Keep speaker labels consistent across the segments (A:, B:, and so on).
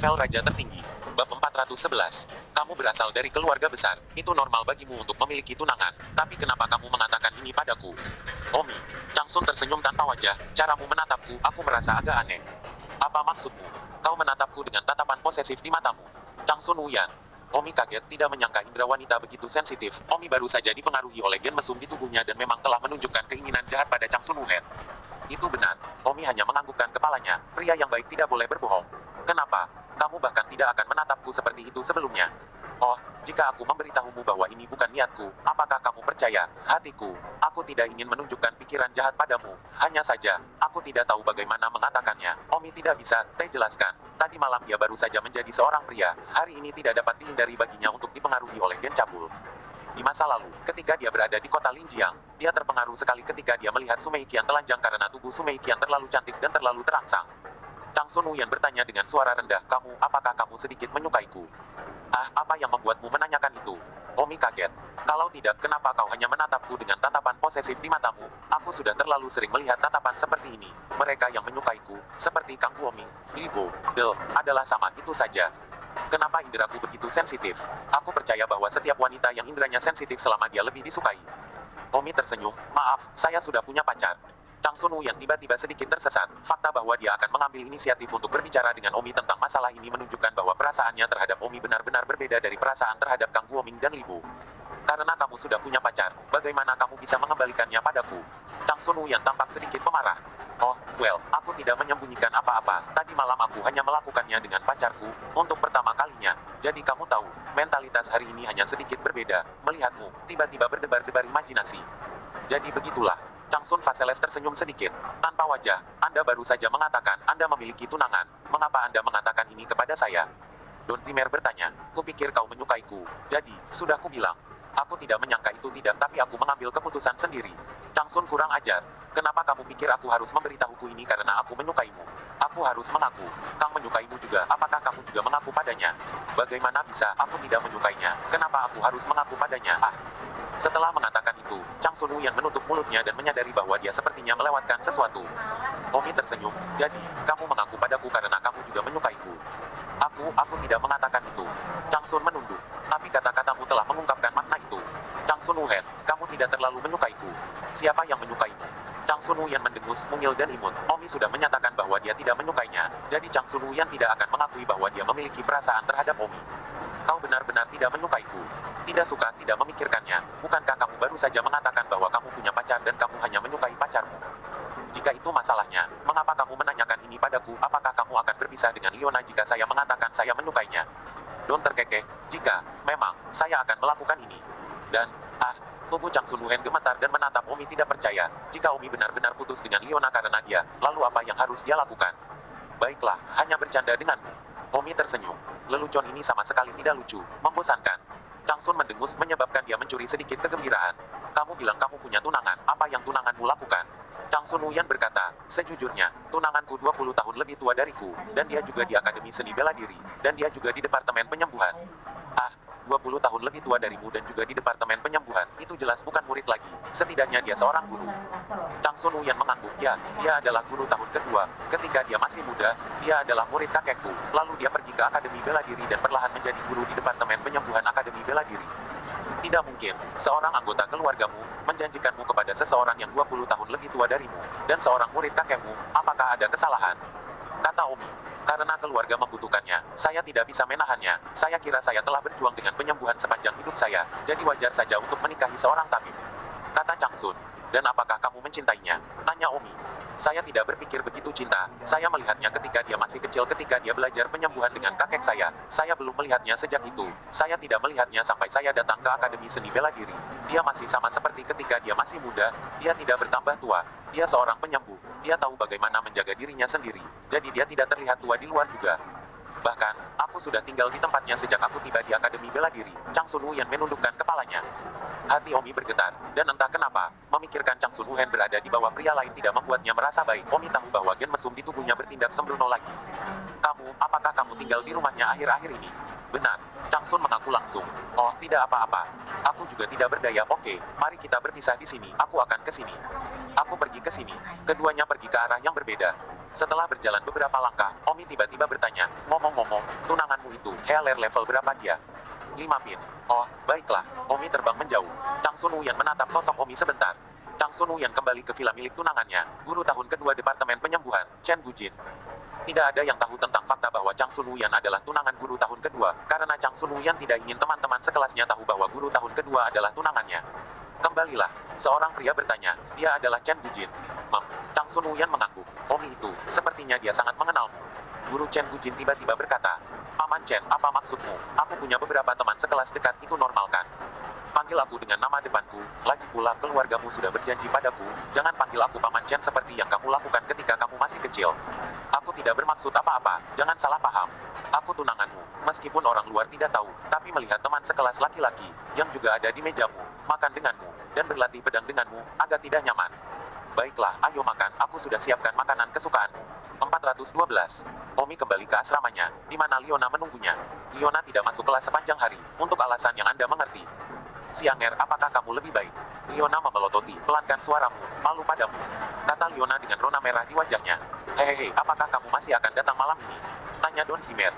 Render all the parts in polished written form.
A: Novel Raja Tertinggi. Bab 411. Kamu berasal dari keluarga besar. Itu normal bagimu untuk memiliki tunangan. Tapi kenapa kamu mengatakan ini padaku? Omi. Changsun tersenyum tanpa wajah. Caramu menatapku, aku merasa agak aneh. Apa maksudmu? Kau menatapku dengan tatapan posesif di matamu. Changsun Wuyan. Omi kaget, tidak menyangka indera wanita begitu sensitif. Omi baru saja dipengaruhi oleh gen mesum di tubuhnya dan memang telah menunjukkan keinginan jahat pada Changsun Wuhen. Itu benar. Omi hanya menganggukkan kepalanya. Pria yang baik tidak boleh berbohong. Kenapa? Kamu bahkan tidak akan menatapku seperti itu sebelumnya. Oh, jika aku memberitahumu bahwa ini bukan niatku, apakah kamu percaya? Hatiku, aku tidak ingin menunjukkan pikiran jahat padamu. Hanya saja, aku tidak tahu bagaimana mengatakannya. Omi tidak bisa, jelaskan. Tadi malam dia baru saja menjadi seorang pria. Hari ini tidak dapat dihindari baginya untuk dipengaruhi oleh gen cabul. Di masa lalu, ketika dia berada di kota Linjiang, dia terpengaruh sekali ketika dia melihat Sumei Qian telanjang karena tubuh Sumei Qian terlalu cantik dan terlalu terangsang. Changsun Wuyan bertanya dengan suara rendah, apakah kamu sedikit menyukaiku? Ah, apa yang membuatmu menanyakan itu? Omi kaget. Kalau tidak, kenapa kau hanya menatapku dengan tatapan posesif di matamu? Aku sudah terlalu sering melihat tatapan seperti ini. Mereka yang menyukaiku, seperti Kang Guoming, Libo, Del, adalah sama, itu saja. Kenapa inderaku begitu sensitif? Aku percaya bahwa setiap wanita yang inderanya sensitif selama dia lebih disukai. Omi tersenyum, maaf, saya sudah punya pacar. Changsun Wuyan tiba-tiba sedikit tersesat. Fakta bahwa dia akan mengambil inisiatif untuk berbicara dengan Omi tentang masalah ini menunjukkan bahwa perasaannya terhadap Omi benar-benar berbeda dari perasaan terhadap Kang Guoming dan Libo. Karena kamu sudah punya pacar, bagaimana kamu bisa mengembalikannya padaku? Changsun Wuyan tampak sedikit pemarah. Oh, well, aku tidak menyembunyikan apa-apa. Tadi malam aku hanya melakukannya dengan pacarku, untuk pertama kalinya. Jadi kamu tahu, mentalitas hari ini hanya sedikit berbeda. Melihatmu, tiba-tiba berdebar-debar imajinasi. Jadi begitulah. Changsun Vaseles tersenyum sedikit. Tanpa wajah, Anda baru saja mengatakan Anda memiliki tunangan. Mengapa Anda mengatakan ini kepada saya? Don Zimmer bertanya, kupikir kau menyukaiku. Jadi, sudah kubilang. Aku tidak menyangka itu tidak, tapi aku mengambil keputusan sendiri. Changsun kurang ajar. Kenapa kamu pikir aku harus memberitahuku ini karena aku menyukaimu? Aku harus mengaku. Kang menyukaimu juga, apakah kamu juga mengaku padanya? Bagaimana bisa aku tidak menyukainya? Kenapa aku harus mengaku padanya? Ah. Setelah mengatakan itu, Changsun Wuyan menutup mulutnya dan menyadari bahwa dia sepertinya melewatkan sesuatu. Omi tersenyum, jadi, kamu mengaku padaku karena kamu juga menyukaiku. Aku tidak mengatakan itu. Changsun menunduk. Tapi kata-katamu telah mengungkapkan makna itu. Changsun Wuhen, kamu tidak terlalu menyukaiku. Siapa yang menyukaimu? Changsun Wuyan mendengus, mungil dan imut. Omi sudah menyatakan bahwa dia tidak menyukainya. Jadi Changsun Wuyan tidak akan mengakui bahwa dia memiliki perasaan terhadap Omi. Kau benar-benar tidak menyukaiku. Tidak suka, tidak memikirkannya. Bukankah kamu baru saja mengatakan bahwa kamu punya pacar dan kamu hanya menyukai pacarmu? Jika itu masalahnya, mengapa kamu menanyakan ini padaku? Apakah kamu akan berpisah dengan Liona jika saya mengatakan saya menyukainya? Don terkekeh, jika memang saya akan melakukan ini. Dan, tubuh Changsun Wuhen gemetar dan menatap Omi tidak percaya. Jika Omi benar-benar putus dengan Liona karena dia, lalu apa yang harus dia lakukan? Baiklah, hanya bercanda denganmu. Omi tersenyum. Lelucon ini sama sekali tidak lucu, membosankan. Changsun mendengus menyebabkan dia mencuri sedikit kegembiraan. Kamu bilang kamu punya tunangan, apa yang tunanganmu lakukan? Changsun Wuyan berkata, sejujurnya, tunanganku 20 tahun lebih tua dariku, dan dia juga di Akademi Seni Bela Diri, dan dia juga di Departemen Penyembuhan. 20 tahun lebih tua darimu dan juga di Departemen Penyembuhan, itu jelas bukan murid lagi, setidaknya dia seorang guru. Changsun Wuyan mengangguk, ya, dia adalah guru tahun kedua. Ketika dia masih muda, dia adalah murid kakekku, lalu dia pergi ke Akademi Bela Diri dan perlahan menjadi guru di Departemen Penyembuhan Akademi Bela Diri. Tidak mungkin, seorang anggota keluargamu, menjanjikanmu kepada seseorang yang 20 tahun lebih tua darimu, dan seorang murid kakekmu, apakah ada kesalahan? Kata Omi, karena keluarga membutuhkannya, saya tidak bisa menahannya. Saya kira saya telah berjuang dengan penyembuhan sepanjang hidup saya, jadi wajar saja untuk menikahi seorang tabib. Kata Changsun, dan apakah kamu mencintainya? Tanya Omi. Saya tidak berpikir begitu cinta, saya melihatnya ketika dia masih kecil ketika dia belajar penyembuhan dengan kakek saya. Saya belum melihatnya sejak itu. Saya tidak melihatnya sampai saya datang ke Akademi Seni Bela Diri. Dia masih sama seperti ketika dia masih muda, dia tidak bertambah tua. Dia seorang penyembuh, dia tahu bagaimana menjaga dirinya sendiri. Jadi dia tidak terlihat tua di luar juga. Bahkan, aku sudah tinggal di tempatnya sejak aku tiba di Akademi Bela Diri. Changsun Wuyan menundukkan kepalanya. Hati Omi bergetar, dan entah kenapa, memikirkan Changsun Wuhen berada di bawah pria lain tidak membuatnya merasa baik. Omi tahu bahwa gen mesum di tubuhnya bertindak sembrono lagi. Apakah kamu tinggal di rumahnya akhir-akhir ini? Benar. Changsun mengaku langsung. Oh, tidak apa-apa. Aku juga tidak berdaya. Oke, mari kita berpisah di sini. Aku akan ke sini. Aku pergi ke sini. Keduanya pergi ke arah yang berbeda. Setelah berjalan beberapa langkah, Omi tiba-tiba bertanya, ngomong-ngomong, tunanganmu itu, healer level berapa dia? 5 pin. Oh, baiklah. Omi terbang menjauh. Chang Sun Wuyan menatap sosok Omi sebentar. Chang Sun Wuyan kembali ke villa milik tunangannya, guru tahun kedua Departemen Penyembuhan, Chen Gujin. Tidak ada yang tahu tentang fakta bahwa Chang Sun Wuyan adalah tunangan guru tahun kedua, karena Chang Sun Wuyan tidak ingin teman-teman sekelasnya tahu bahwa guru tahun kedua adalah tunangannya. Kembalilah, seorang pria bertanya, dia adalah Chen Gujin. Chang Sun Wuyan mengangguk. Omi itu, sepertinya dia sangat mengenalmu. Guru Chen Gujin tiba-tiba berkata, Paman Chen, apa maksudmu? Aku punya beberapa teman sekelas dekat, itu normal kan? Panggil aku dengan nama depanku, lagi pula keluargamu sudah berjanji padaku, jangan panggil aku Paman Chen seperti yang kamu lakukan ketika kamu masih kecil. Aku tidak bermaksud apa-apa, jangan salah paham. Aku tunanganmu, meskipun orang luar tidak tahu, tapi melihat teman sekelas laki-laki, yang juga ada di mejamu, makan denganmu, dan berlatih pedang denganmu, agak tidak nyaman. Baiklah, ayo makan, aku sudah siapkan makanan kesukaanmu. 412. Omi kembali ke asramanya, di mana Liona menunggunya. Liona tidak masuk kelas sepanjang hari, untuk alasan yang Anda mengerti. Sianger, apakah kamu lebih baik? Liona memelototi, pelankan suaramu, malu padamu. Kata Liona dengan rona merah di wajahnya. Hehehe, apakah kamu masih akan datang malam ini? Tanya Don Himer.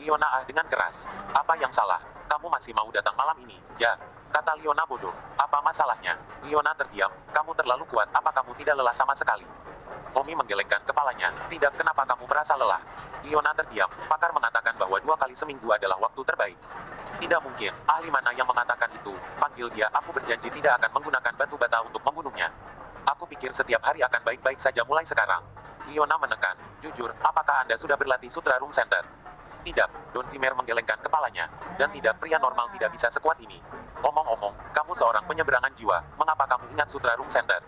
A: Liona dengan keras. Apa yang salah? Kamu masih mau datang malam ini? Ya. Kata Liona bodoh. Apa masalahnya? Liona terdiam. Kamu terlalu kuat, apa kamu tidak lelah sama sekali? Omi menggelengkan kepalanya. Tidak, kenapa kamu merasa lelah? Liona terdiam. Pakar mengatakan bahwa 2 kali seminggu adalah waktu terbaik. Tidak mungkin. Ahli mana yang mengatakan itu? Panggil dia, aku berjanji tidak akan menggunakan batu bata untuk membunuhnya. Aku pikir setiap hari akan baik-baik saja mulai sekarang. Liona menekan. Jujur, apakah Anda sudah berlatih Sutra Room Center? Tidak, Don Zimmer menggelengkan kepalanya. Dan tidak, pria normal tidak bisa sekuat ini. Omong-omong, kamu seorang penyeberangan jiwa, mengapa kamu ingat Sutra Room Center?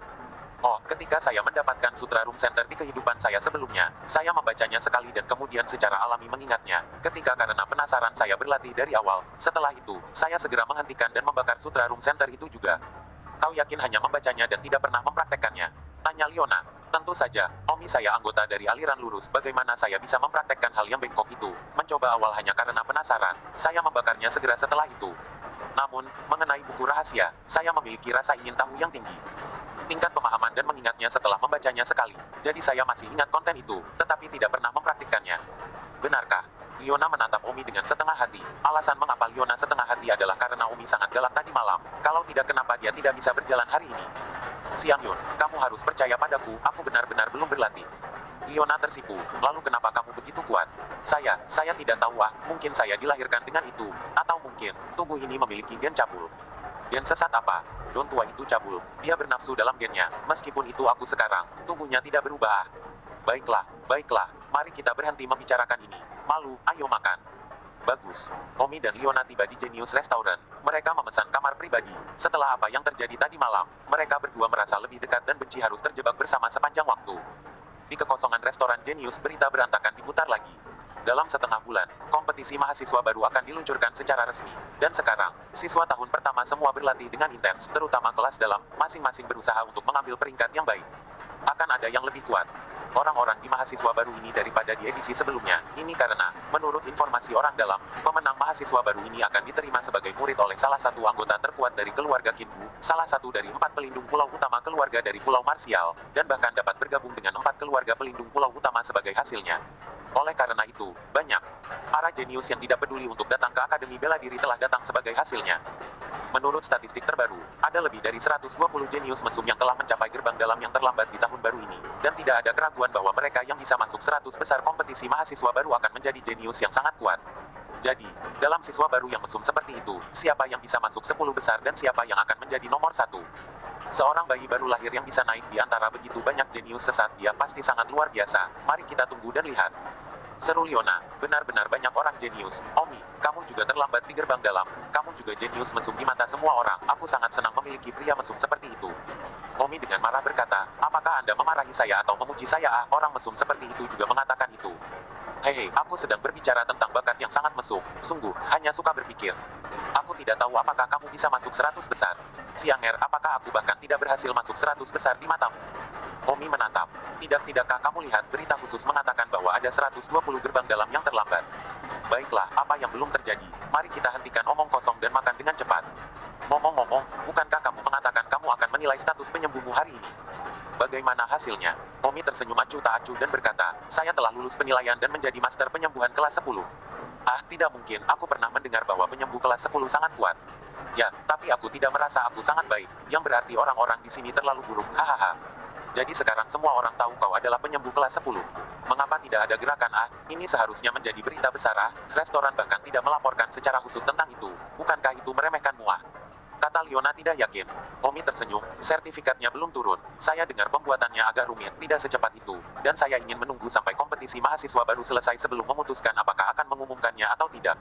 A: Oh, ketika saya mendapatkan Sutra Room Center di kehidupan saya sebelumnya, saya membacanya sekali dan kemudian secara alami mengingatnya. Ketika karena penasaran saya berlatih dari awal, setelah itu, saya segera menghentikan dan membakar Sutra Room Center itu juga. Kau yakin hanya membacanya dan tidak pernah mempraktekkannya? Tanya Liona. Tentu saja, Omi saya anggota dari aliran lurus, bagaimana saya bisa mempraktekkan hal yang bengkok itu? Mencoba awal hanya karena penasaran, saya membakarnya segera setelah itu. Namun, mengenai buku rahasia, saya memiliki rasa ingin tahu yang tinggi. Tingkat pemahaman dan mengingatnya setelah membacanya sekali. Jadi saya masih ingat konten itu, tetapi tidak pernah mempraktikkannya. Benarkah? Liona menatap Omi dengan setengah hati. Alasan mengapa Liona setengah hati adalah karena Omi sangat galak tadi malam. Kalau tidak, kenapa dia tidak bisa berjalan hari ini? Siang Yun, kamu harus percaya padaku, aku benar-benar belum berlatih. Liona tersipu. Lalu kenapa kamu begitu kuat? Saya tidak tahu mungkin saya dilahirkan dengan itu. Atau mungkin, tubuh ini memiliki gen cabul. Gen sesat apa? Don tua itu cabul. Dia bernafsu dalam gennya. Meskipun itu aku sekarang, tubuhnya tidak berubah. Baiklah. Mari kita berhenti membicarakan ini. Malu, ayo makan. Bagus. Omi dan Liona tiba di Genius Restaurant. Mereka memesan kamar pribadi. Setelah apa yang terjadi tadi malam, mereka berdua merasa lebih dekat dan benci harus terjebak bersama sepanjang waktu. Di kekosongan restoran Genius, berita berantakan diputar lagi. Dalam setengah bulan, kompetisi mahasiswa baru akan diluncurkan secara resmi. Dan sekarang, siswa tahun pertama semua berlatih dengan intens, terutama kelas dalam, masing-masing berusaha untuk mengambil peringkat yang baik. Akan ada yang lebih kuat. Orang-orang di mahasiswa baru ini daripada di edisi sebelumnya. Ini karena, menurut informasi orang dalam, pemenang mahasiswa baru ini akan diterima sebagai murid oleh salah satu anggota terkuat dari keluarga Kinbu, salah satu dari 4 pelindung pulau utama keluarga dari Pulau Marsial, dan bahkan dapat bergabung dengan 4 keluarga pelindung pulau utama sebagai hasilnya. Oleh karena itu, banyak para jenius yang tidak peduli untuk datang ke Akademi Bela Diri telah datang sebagai hasilnya. Menurut statistik terbaru, ada lebih dari 120 jenius mesum yang telah mencapai gerbang dalam yang terlambat di tahun baru ini, dan tidak ada keraguan bahwa mereka yang bisa masuk 100 besar kompetisi mahasiswa baru akan menjadi jenius yang sangat kuat. Jadi, dalam siswa baru yang mesum seperti itu, siapa yang bisa masuk 10 besar dan siapa yang akan menjadi nomor 1? Seorang bayi baru lahir yang bisa naik di antara begitu banyak jenius sesat, dia pasti sangat luar biasa. Mari kita tunggu dan lihat. Seru Liona, benar-benar banyak orang jenius. Omi, kamu juga terlambat di gerbang dalam. Kamu juga jenius mesum di mata semua orang. Aku sangat senang memiliki pria mesum seperti itu. Omi dengan marah berkata, apakah Anda memarahi saya atau memuji saya? Orang mesum seperti itu juga mengatakan itu. Hei, aku sedang berbicara tentang bakat yang sangat mesum. Sungguh, hanya suka berpikir. Aku tidak tahu apakah kamu bisa masuk 100 besar. Sianger, apakah aku bahkan tidak berhasil masuk 100 besar di matamu? Omi menatap. Tidakkah kamu lihat berita khusus mengatakan bahwa ada 120 gerbang dalam yang terlambat? Baiklah, apa yang belum terjadi? Mari kita hentikan omong kosong dan makan dengan cepat. Ngomong-ngomong, bukankah kamu mengatakan kamu akan menilai status penyembuhmu hari ini? Bagaimana hasilnya? Omi tersenyum acuh tak acuh dan berkata, saya telah lulus penilaian dan menjadi master penyembuhan kelas 10. Ah, tidak mungkin, aku pernah mendengar bahwa penyembuh kelas 10 sangat kuat. Ya, tapi aku tidak merasa aku sangat baik, yang berarti orang-orang di sini terlalu buruk, hahaha. Jadi sekarang semua orang tahu kau adalah penyembuh kelas 10. Mengapa tidak ada gerakan ah? Ini seharusnya menjadi berita besar ah. Restoran bahkan tidak melaporkan secara khusus tentang itu. Bukankah itu meremehkanmu ah? Kata Leona tidak yakin. Omi tersenyum, sertifikatnya belum turun. Saya dengar pembuatannya agak rumit, tidak secepat itu. Dan saya ingin menunggu sampai kompetisi mahasiswa baru selesai sebelum memutuskan apakah akan mengumumkannya atau tidak.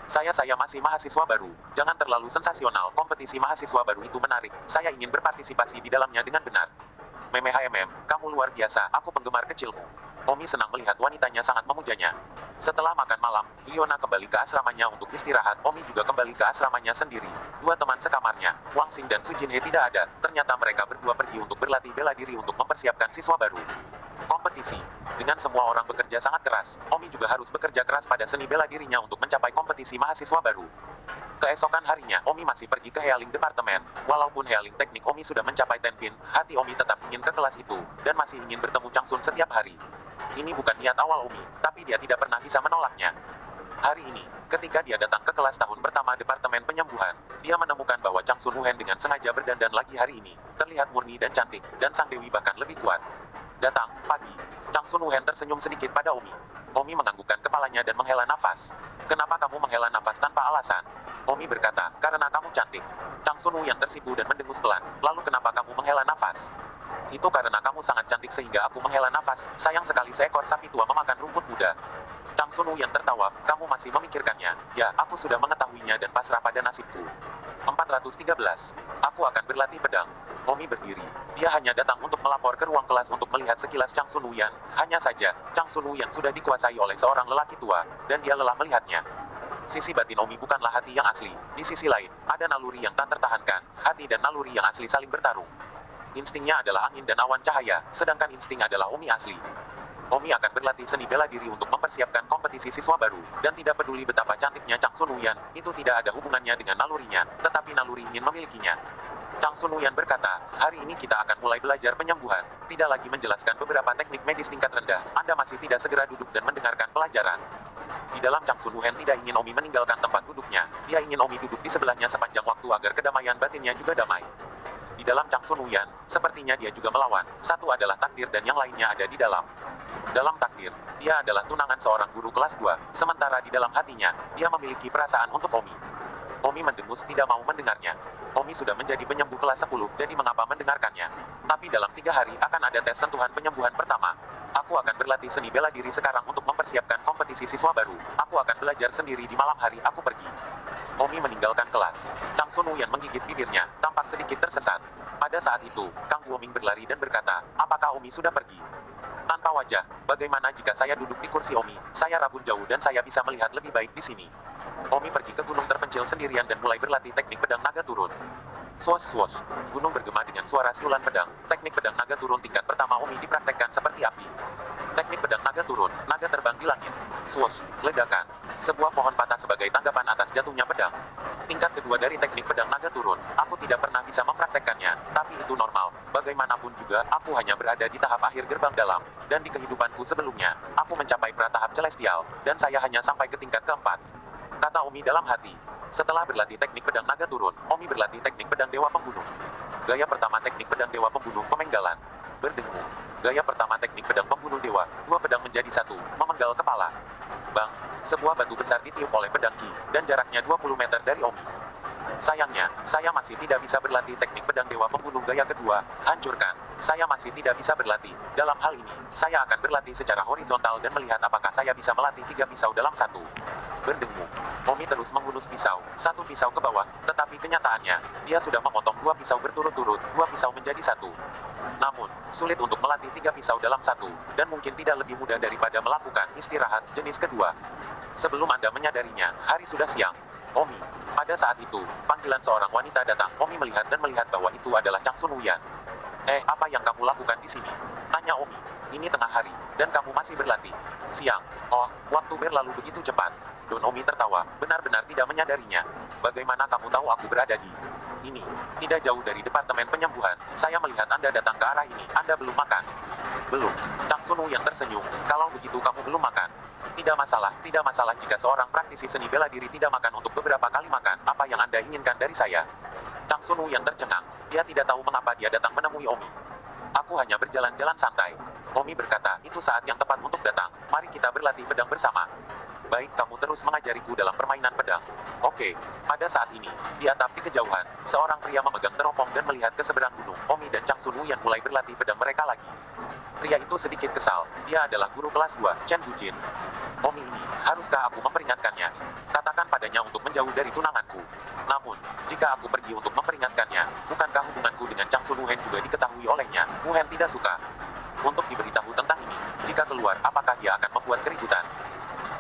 A: Saya masih mahasiswa baru. Jangan terlalu sensasional, kompetisi mahasiswa baru itu menarik. Saya ingin berpartisipasi di dalamnya dengan benar. Meme HMM, kamu luar biasa, aku penggemar kecilmu. Omi senang melihat wanitanya sangat memujanya. Setelah makan malam, Leona kembali ke asramanya untuk istirahat. Omi juga kembali ke asramanya sendiri. Dua teman sekamarnya, Wang Xing dan Su Jinhe tidak ada. Ternyata mereka berdua pergi untuk berlatih bela diri untuk mempersiapkan siswa baru. Kompetisi. Dengan semua orang bekerja sangat keras, Omi juga harus bekerja keras pada seni bela dirinya untuk mencapai kompetisi mahasiswa baru. Keesokan harinya, Omi masih pergi ke Healing Departemen. Walaupun Healing Teknik Omi sudah mencapai Tenpin, hati Omi tetap ingin ke kelas itu, dan masih ingin bertemu Changsun setiap hari. Ini bukan niat awal Omi, tapi dia tidak pernah bisa menolaknya. Hari ini, ketika dia datang ke kelas tahun pertama Departemen Penyembuhan, dia menemukan bahwa Changsun Wuhen dengan sengaja berdandan lagi hari ini, terlihat murni dan cantik, dan sang dewi bahkan lebih kuat. Datang, pagi. Changsun Wuhen tersenyum sedikit pada Omi. Omi menganggukkan kepalanya dan menghela nafas. Kenapa kamu menghela nafas tanpa alasan? Omi berkata, karena kamu cantik. Changsun Wuhen tersipu dan mendengus pelan. Lalu kenapa kamu menghela nafas? Itu karena kamu sangat cantik sehingga aku menghela nafas. Sayang sekali seekor sapi tua memakan rumput muda. Changsun Wuhen tertawa, kamu masih memikirkannya. Ya, aku sudah mengetahuinya dan pasrah pada nasibku. 413. Aku akan berlatih pedang. Omi berdiri. Dia hanya datang untuk melapor ke ruang kelas untuk melihat sekilas Changsun Wuhen. Hanya saja, Changsun Wuhen sudah dikuasai oleh seorang lelaki tua, dan dia lelah melihatnya. Sisi batin Omi bukanlah hati yang asli. Di sisi lain, ada naluri yang tak tertahankan. Hati dan naluri yang asli saling bertarung. Instingnya adalah angin dan awan cahaya, sedangkan insting adalah Omi asli. Omi akan berlatih seni bela diri untuk mempersiapkan kompetisi siswa baru, dan tidak peduli betapa cantiknya Changsun Wuhen, itu tidak ada hubungannya dengan nalurinya, tetapi naluri ingin memilikinya. Changsun Wuhen berkata, hari ini kita akan mulai belajar penyembuhan, tidak lagi menjelaskan beberapa teknik medis tingkat rendah, Anda masih tidak segera duduk dan mendengarkan pelajaran. Di dalam Changsun Wuhen tidak ingin Omi meninggalkan tempat duduknya, dia ingin Omi duduk di sebelahnya sepanjang waktu agar kedamaian batinnya juga damai. Di dalam Changsun Wuhen, sepertinya dia juga melawan, satu adalah takdir dan yang lainnya ada di dalam. Dalam takdir, dia adalah tunangan seorang guru kelas 2, sementara di dalam hatinya, dia memiliki perasaan untuk Omi. Omi mendengus tidak mau mendengarnya. Omi sudah menjadi penyembuh kelas 10, jadi mengapa mendengarkannya? Tapi dalam 3 hari akan ada tes sentuhan penyembuhan pertama. Aku akan berlatih seni bela diri sekarang untuk mempersiapkan kompetisi siswa baru. Aku akan belajar sendiri di malam hari aku pergi. Omi meninggalkan kelas. Changsun Wuhen menggigit bibirnya, tampak sedikit tersesat. Pada saat itu, Kang Guoming berlari dan berkata, apakah Omi sudah pergi? Tanpa wajah, bagaimana jika saya duduk di kursi Omi? Saya rabun jauh dan saya bisa melihat lebih baik di sini. Omi pergi ke gunung terpencil sendirian dan mulai berlatih teknik pedang naga turun. Swosh swosh, gunung bergema dengan suara siulan pedang. Teknik pedang naga turun tingkat pertama Omi dipraktekkan seperti api. Teknik pedang naga turun, naga terbang di langit. Swosh, ledakan. Sebuah pohon patah sebagai tanggapan atas jatuhnya pedang. Tingkat kedua dari teknik pedang naga turun, aku tidak pernah bisa mempraktekkannya, tapi itu normal. Bagaimanapun juga, aku hanya berada di tahap akhir gerbang dalam, dan di kehidupanku sebelumnya, aku mencapai pratahap celestial, dan saya hanya sampai ke tingkat keempat. Kata Omi dalam hati. Setelah berlatih teknik pedang naga turun, Omi berlatih teknik pedang dewa pembunuh. Gaya pertama teknik pedang dewa pembunuh pemenggalan. Berdengung. Gaya pertama teknik pedang pembunuh dewa, 2 pedang menjadi 1, memenggal kepala. Bang, sebuah batu besar ditiup oleh pedang Ki, dan jaraknya 20 meter dari Omi. Sayangnya, saya masih tidak bisa berlatih teknik pedang dewa pembunuh gaya kedua, hancurkan. Saya masih tidak bisa berlatih. Dalam hal ini, saya akan berlatih secara horizontal dan melihat apakah saya bisa melatih 3 pisau dalam satu. Berdengung. Omi terus menghunus pisau, 1 pisau ke bawah, tetapi kenyataannya, dia sudah memotong 2 pisau berturut-turut, 2 pisau menjadi 1. Namun, sulit untuk melatih 3 pisau dalam satu, dan mungkin tidak lebih mudah daripada melakukan istirahat jenis kedua. Sebelum Anda menyadarinya, hari sudah siang. Omi. Pada saat itu, panggilan seorang wanita datang. Omi melihat dan melihat bahwa itu adalah Changsun Wuhen. Apa yang kamu lakukan di sini? Tanya Omi. Ini tengah hari, dan kamu masih berlatih. Siang. Oh, waktu berlalu begitu cepat. Don Omi tertawa, benar-benar tidak menyadarinya. Bagaimana kamu tahu aku berada di Ini, tidak jauh dari Departemen Penyembuhan. Saya melihat Anda datang ke arah ini. Anda belum makan. Belum. Kang Sun Woo yang tersenyum. Kalau begitu kamu belum makan. Tidak masalah jika seorang praktisi seni bela diri tidak makan untuk beberapa kali makan. Apa yang Anda inginkan dari saya? Kang Sun Woo yang tercengang. Dia tidak tahu mengapa dia datang menemui Omi. Aku hanya berjalan-jalan santai. Omi berkata, itu saat yang tepat untuk datang. Mari kita berlatih pedang bersama. Baik, kamu terus mengajariku dalam permainan pedang. Oke. Pada saat ini, di atap di kejauhan, seorang pria memegang teropong dan melihat ke seberang gunung. Omi dan Kang Sun Woo yang mulai berlatih pedang mereka lagi. Pria itu sedikit kesal. Dia adalah guru kelas 2, Chen Gujin. Omi ini, haruskah aku memperingatkannya? Katakan padanya untuk menjauh dari tunanganku. Namun, jika aku pergi untuk memperingatkannya, bukankah hubunganku dengan Kang Sun Woo juga diketahui olehnya? Wu Hen tidak suka untuk diberitahu tentang ini. Jika keluar, apakah dia akan membuat keributan?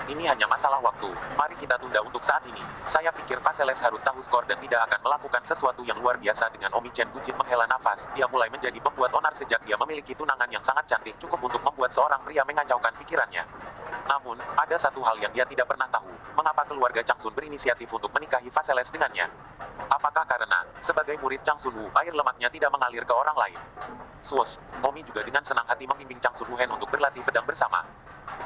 A: Ini hanya masalah waktu. Mari kita tunda untuk saat ini. Saya pikir Vaseles harus tahu skor dan tidak akan melakukan sesuatu yang luar biasa dengan Omi. Chen Gujin menghela nafas. Dia mulai menjadi pembuat onar sejak dia memiliki tunangan yang sangat cantik, cukup untuk membuat seorang pria mengacaukan pikirannya. Namun, ada satu hal yang dia tidak pernah tahu. Mengapa keluarga Kang Sun berinisiatif untuk menikahi Vaseles dengannya? Apakah karena, sebagai murid Kang Sun Woo, air lemaknya tidak mengalir ke orang lain? Swoosh, Omi juga dengan senang hati membimbing Kang Sun Woo untuk berlatih pedang bersama.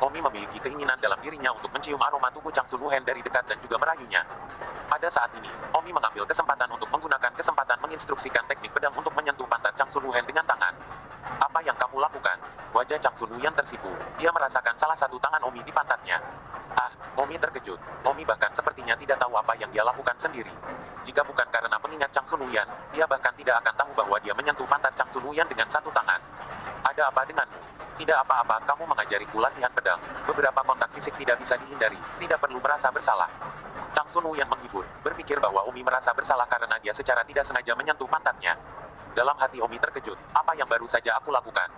A: Omi memiliki keinginan dalam dirinya untuk mencium aroma tubuh Kang Sun Woo dari dekat dan juga merayunya. Pada saat ini, Omi mengambil kesempatan untuk menggunakan kesempatan menginstruksikan teknik pedang untuk menyentuh pantat Kang Sun Woo dengan tangan. Apa yang kamu lakukan? Wajah Kang Sun Woo tersipu. Dia merasakan salah satu tangan Omi di pantatnya. Ah, Omi terkejut. Omi bahkan sepertinya tidak tahu apa yang dia lakukan sendiri. Jika bukan karena pengingat Kang Sun Woo, dia bahkan tidak akan tahu bahwa dia menyentuh pantat Kang Sun Woo dengan satu tangan. Ada apa denganmu? Tidak apa-apa, kamu mengajariku latihan pedang. Beberapa kontak fisik tidak bisa dihindari. Tidak perlu merasa bersalah. Kang Sun Woo menghibur, berpikir bahwa Omi merasa bersalah karena dia secara tidak sengaja menyentuh pantatnya. Dalam hati Omi terkejut, apa yang baru saja aku lakukan?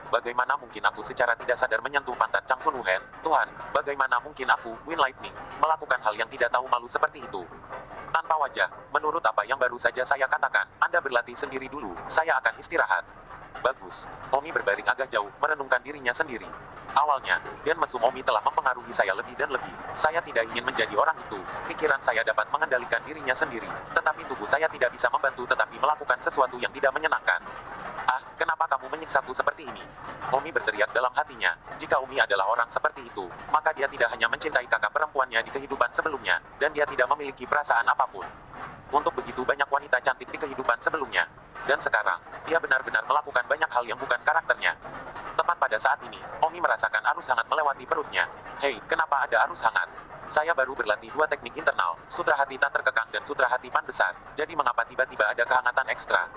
A: Bagaimana mungkin aku secara tidak sadar menyentuh pantat Kang Sun Woo? Tuhan, bagaimana mungkin aku, Wind Lightning, melakukan hal yang tidak tahu malu seperti itu? Tanpa wajah, menurut apa yang baru saja saya katakan, Anda berlatih sendiri dulu, saya akan istirahat. Bagus. Omi berbaring agak jauh, merenungkan dirinya sendiri. Awalnya, Gen mesum Omi telah mempengaruhi saya lebih dan lebih. Saya tidak ingin menjadi orang itu. Pikiran saya dapat mengendalikan dirinya sendiri. Tetapi tubuh saya tidak bisa membantu tetapi melakukan sesuatu yang tidak menyenangkan. Ah, kenapa kamu menyiksaku seperti ini? Omi berteriak dalam hatinya. Jika Omi adalah orang seperti itu, maka dia tidak hanya mencintai kakak perempuannya di kehidupan sebelumnya, dan dia tidak memiliki perasaan apapun untuk begitu banyak wanita cantik di kehidupan sebelumnya. Dan sekarang, dia benar-benar melakukan banyak hal yang bukan karakternya. Tepat pada saat ini, Omi merasakan arus hangat melewati perutnya. Hei, kenapa ada arus hangat? Saya baru berlatih 2 teknik internal, sutra hati tak terkekang dan sutra hati pan besar. Jadi mengapa tiba-tiba ada kehangatan ekstra?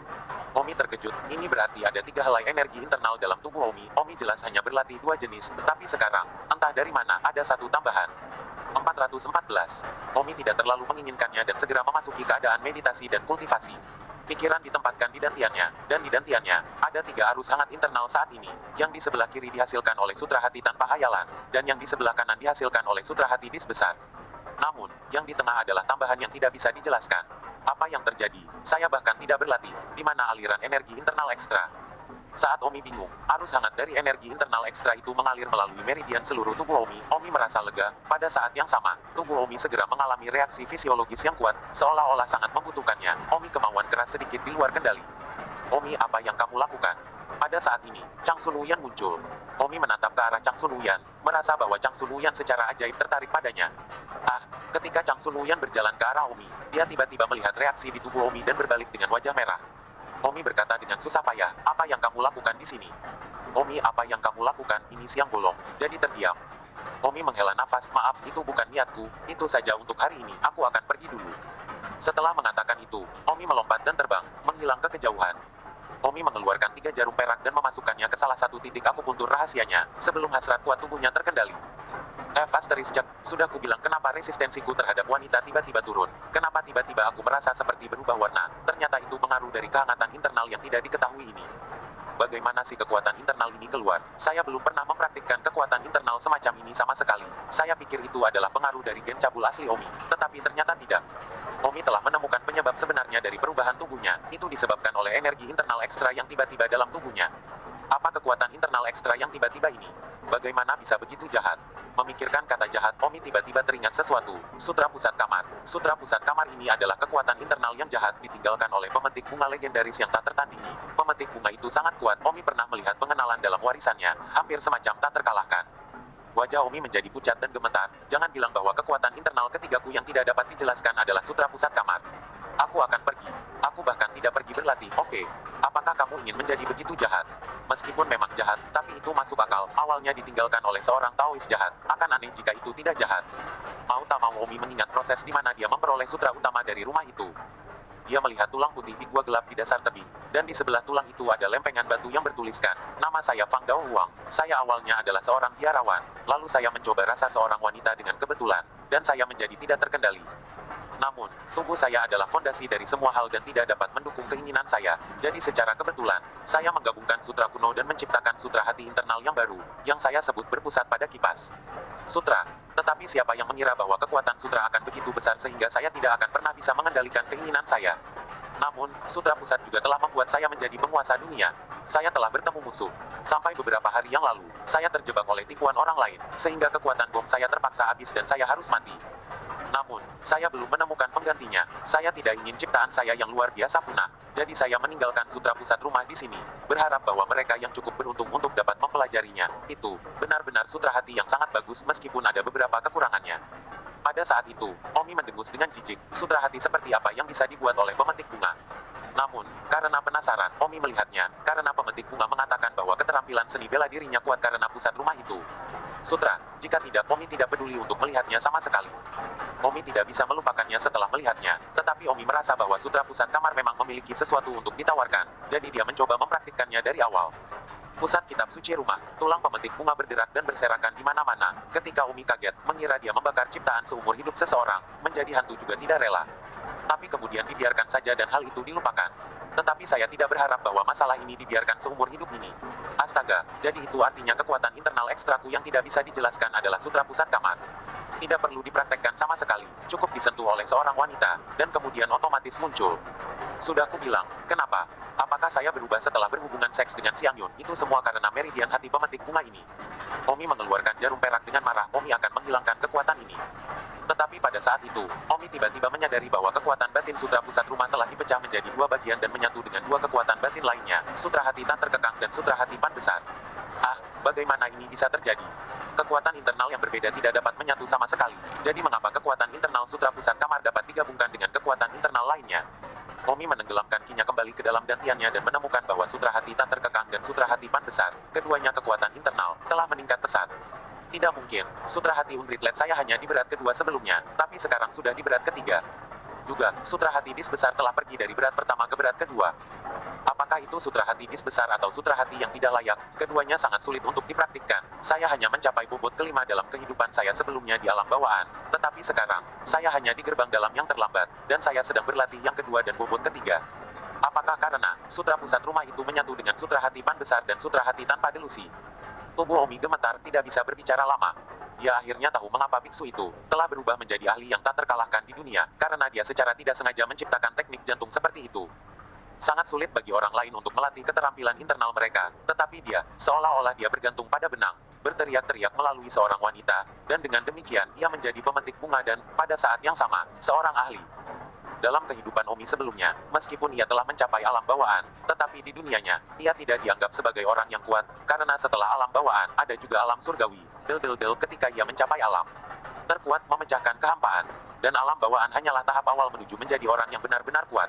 A: Omi terkejut, ini berarti ada 3 helai energi internal dalam tubuh Omi. Omi jelas hanya berlatih 2 jenis, tapi sekarang, entah dari mana, ada 1 tambahan. 414. Omi tidak terlalu menginginkannya dan segera memasuki keadaan meditasi dan kultivasi. Pikiran ditempatkan di dantiannya, dan di dantiannya, ada 3 arus hangat internal saat ini, yang di sebelah kiri dihasilkan oleh sutra hati tanpa hayalan, dan yang di sebelah kanan dihasilkan oleh sutra hati dis besar. Namun, yang di tengah adalah tambahan yang tidak bisa dijelaskan. Apa yang terjadi? Saya bahkan tidak berlatih, di mana aliran energi internal ekstra. Saat Omi bingung, arus hangat dari energi internal ekstra itu mengalir melalui meridian seluruh tubuh Omi. Omi merasa lega. Pada saat yang sama, tubuh Omi segera mengalami reaksi fisiologis yang kuat, seolah-olah sangat membutuhkannya. Omi kemauan keras sedikit di luar kendali. Omi, apa yang kamu lakukan? Pada saat ini, Kang Sun Woo muncul. Omi menatap ke arah Kang Sun Woo, merasa bahwa Kang Sun Woo secara ajaib tertarik padanya. Ah, ketika Kang Sun Woo berjalan ke arah Omi, dia tiba-tiba melihat reaksi di tubuh Omi dan berbalik dengan wajah merah. Omi berkata dengan susah payah, apa yang kamu lakukan di sini? Omi, apa yang kamu lakukan? Ini siang bolong, jadi terdiam. Omi menghela nafas, maaf, itu bukan niatku, itu saja untuk hari ini, aku akan pergi dulu. Setelah mengatakan itu, Omi melompat dan terbang, menghilang ke kejauhan. Omi mengeluarkan 3 jarum perak dan memasukkannya ke salah satu titik akupuntur rahasianya, sebelum hasrat kuat tubuhnya terkendali. Sudah kubilang kenapa resistensiku terhadap wanita tiba-tiba turun, kenapa tiba-tiba aku merasa seperti berubah warna, ternyata itu pengaruh dari kehangatan internal yang tidak diketahui ini. Bagaimana sih kekuatan internal ini keluar? Saya belum pernah mempraktikkan kekuatan internal semacam ini sama sekali. Saya pikir itu adalah pengaruh dari gen cabul asli Omi, tetapi ternyata tidak. Omi telah menemukan penyebab sebenarnya dari perubahan tubuhnya, itu disebabkan oleh energi internal ekstra yang tiba-tiba dalam tubuhnya. Apa kekuatan internal ekstra yang tiba-tiba ini? Bagaimana bisa begitu jahat? Memikirkan kata jahat, Omi tiba-tiba teringat sesuatu. Sutra pusat kamar. Sutra pusat kamar ini adalah kekuatan internal yang jahat ditinggalkan oleh pemetik bunga legendaris yang tak tertandingi. Pemetik bunga itu sangat kuat. Omi pernah melihat pengenalan dalam warisannya, hampir semacam tak terkalahkan. Wajah Omi menjadi pucat dan gemetar. Jangan bilang bahwa kekuatan internal ketigaku yang tidak dapat dijelaskan adalah sutra pusat kamar. Aku akan pergi. Aku bahkan tidak pergi berlatih. Oke. Apakah kamu ingin menjadi begitu jahat? Meskipun memang jahat, tapi itu masuk akal. Awalnya ditinggalkan oleh seorang Taois jahat. Akan aneh jika itu tidak jahat. Mau tak mau Omi mengingat proses di mana dia memperoleh sutra utama dari rumah itu. Dia melihat tulang putih di gua gelap di dasar tebing. Dan di sebelah tulang itu ada lempengan batu yang bertuliskan, "Nama saya Fang Dao Huang. Saya awalnya adalah seorang biarawan. Lalu saya mencoba rasa seorang wanita dengan kebetulan. Dan saya menjadi tidak terkendali. Namun, tubuh saya adalah fondasi dari semua hal dan tidak dapat mendukung keinginan saya. Jadi secara kebetulan, saya menggabungkan sutra kuno dan menciptakan sutra hati internal yang baru, yang saya sebut berpusat pada kipas sutra. Tetapi siapa yang mengira bahwa kekuatan sutra akan begitu besar sehingga saya tidak akan pernah bisa mengendalikan keinginan saya. Namun, sutra pusat juga telah membuat saya menjadi penguasa dunia. Saya telah bertemu musuh. Sampai beberapa hari yang lalu, saya terjebak oleh tipuan orang lain, sehingga kekuatan bom saya terpaksa habis dan saya harus mati. Namun, saya belum menemukan penggantinya. Saya tidak ingin ciptaan saya yang luar biasa punah. Jadi saya meninggalkan sutra pusat rumah di sini, berharap bahwa mereka yang cukup beruntung untuk dapat mempelajarinya. Itu benar-benar sutra hati yang sangat bagus meskipun ada beberapa kekurangannya. Pada saat itu, Omi mendengus dengan jijik, sutra hati seperti apa yang bisa dibuat oleh pemetik bunga. Namun, karena penasaran, Omi melihatnya, karena pemetik bunga mengatakan bahwa keterampilan seni bela dirinya kuat karena pusat rumah itu. Sutra, jika tidak, Omi tidak peduli untuk melihatnya sama sekali. Omi tidak bisa melupakannya setelah melihatnya, tetapi Omi merasa bahwa sutra pusat kamar memang memiliki sesuatu untuk ditawarkan, jadi dia mencoba mempraktikkannya dari awal. Pusat kitab suci rumah, tulang pemetik bunga berderak dan berserakan di mana-mana. Ketika Omi kaget, mengira dia membakar ciptaan seumur hidup seseorang, menjadi hantu juga tidak rela. Tapi kemudian dibiarkan saja dan hal itu dilupakan. Tetapi saya tidak berharap bahwa masalah ini dibiarkan seumur hidup ini. Astaga, jadi itu artinya kekuatan internal ekstraku yang tidak bisa dijelaskan adalah sutra pusat kamar. Tidak perlu dipraktekkan sama sekali, cukup disentuh oleh seorang wanita, dan kemudian otomatis muncul. Sudah kubilang, kenapa? Apakah saya berubah setelah berhubungan seks dengan Xiang Yun? Itu semua karena meridian hati pemetik bunga ini. Omi mengeluarkan jarum perak dengan marah. Omi akan menghilangkan kekuatan ini. Tetapi pada saat itu, Omi tiba-tiba menyadari bahwa kekuatan batin sutra pusat rumah telah dipecah menjadi dua bagian dan menyatu dengan dua kekuatan batin lainnya, sutra hati tan terkekang dan sutra hati pan besar. Ah, bagaimana ini bisa terjadi? Kekuatan internal yang berbeda tidak dapat menyatu sama sekali. Jadi mengapa kekuatan internal sutra pusat kamar dapat digabungkan dengan kekuatan internal lainnya? Omi menenggelamkan kinya kembali ke dalam dantiannya dan menemukan bahwa sutra hati tan terkekang dan sutra hati pan besar, keduanya kekuatan internal, telah meningkat pesat. Tidak mungkin, sutra hati Unritlet saya hanya di berat kedua sebelumnya, tapi sekarang sudah di berat ketiga. Juga, sutra hati dis besar telah pergi dari berat pertama ke berat kedua. Apakah itu sutra hati dis besar atau sutra hati yang tidak layak? Keduanya sangat sulit untuk dipraktikkan. Saya hanya mencapai bobot kelima dalam kehidupan saya sebelumnya di alam bawaan. Tetapi sekarang, saya hanya di gerbang dalam yang terlambat, dan saya sedang berlatih yang kedua dan bobot ketiga. Apakah karena sutra pusat rumah itu menyatu dengan sutra hati pan besar dan sutra hati tanpa delusi? Tubuh Omi gemetar, tidak bisa berbicara lama. Dia akhirnya tahu mengapa biksu itu telah berubah menjadi ahli yang tak terkalahkan di dunia, karena dia secara tidak sengaja menciptakan teknik jantung seperti itu. Sangat sulit bagi orang lain untuk melatih keterampilan internal mereka, tetapi dia, seolah-olah dia bergantung pada benang, berteriak-teriak melalui seorang wanita, dan dengan demikian ia menjadi pemetik bunga dan, pada saat yang sama, seorang ahli. Dalam kehidupan Omi sebelumnya, meskipun ia telah mencapai alam bawaan, tetapi di dunianya, ia tidak dianggap sebagai orang yang kuat, karena setelah alam bawaan, ada juga alam surgawi, del ketika ia mencapai alam terkuat memecahkan kehampaan, dan alam bawaan hanyalah tahap awal menuju menjadi orang yang benar-benar kuat.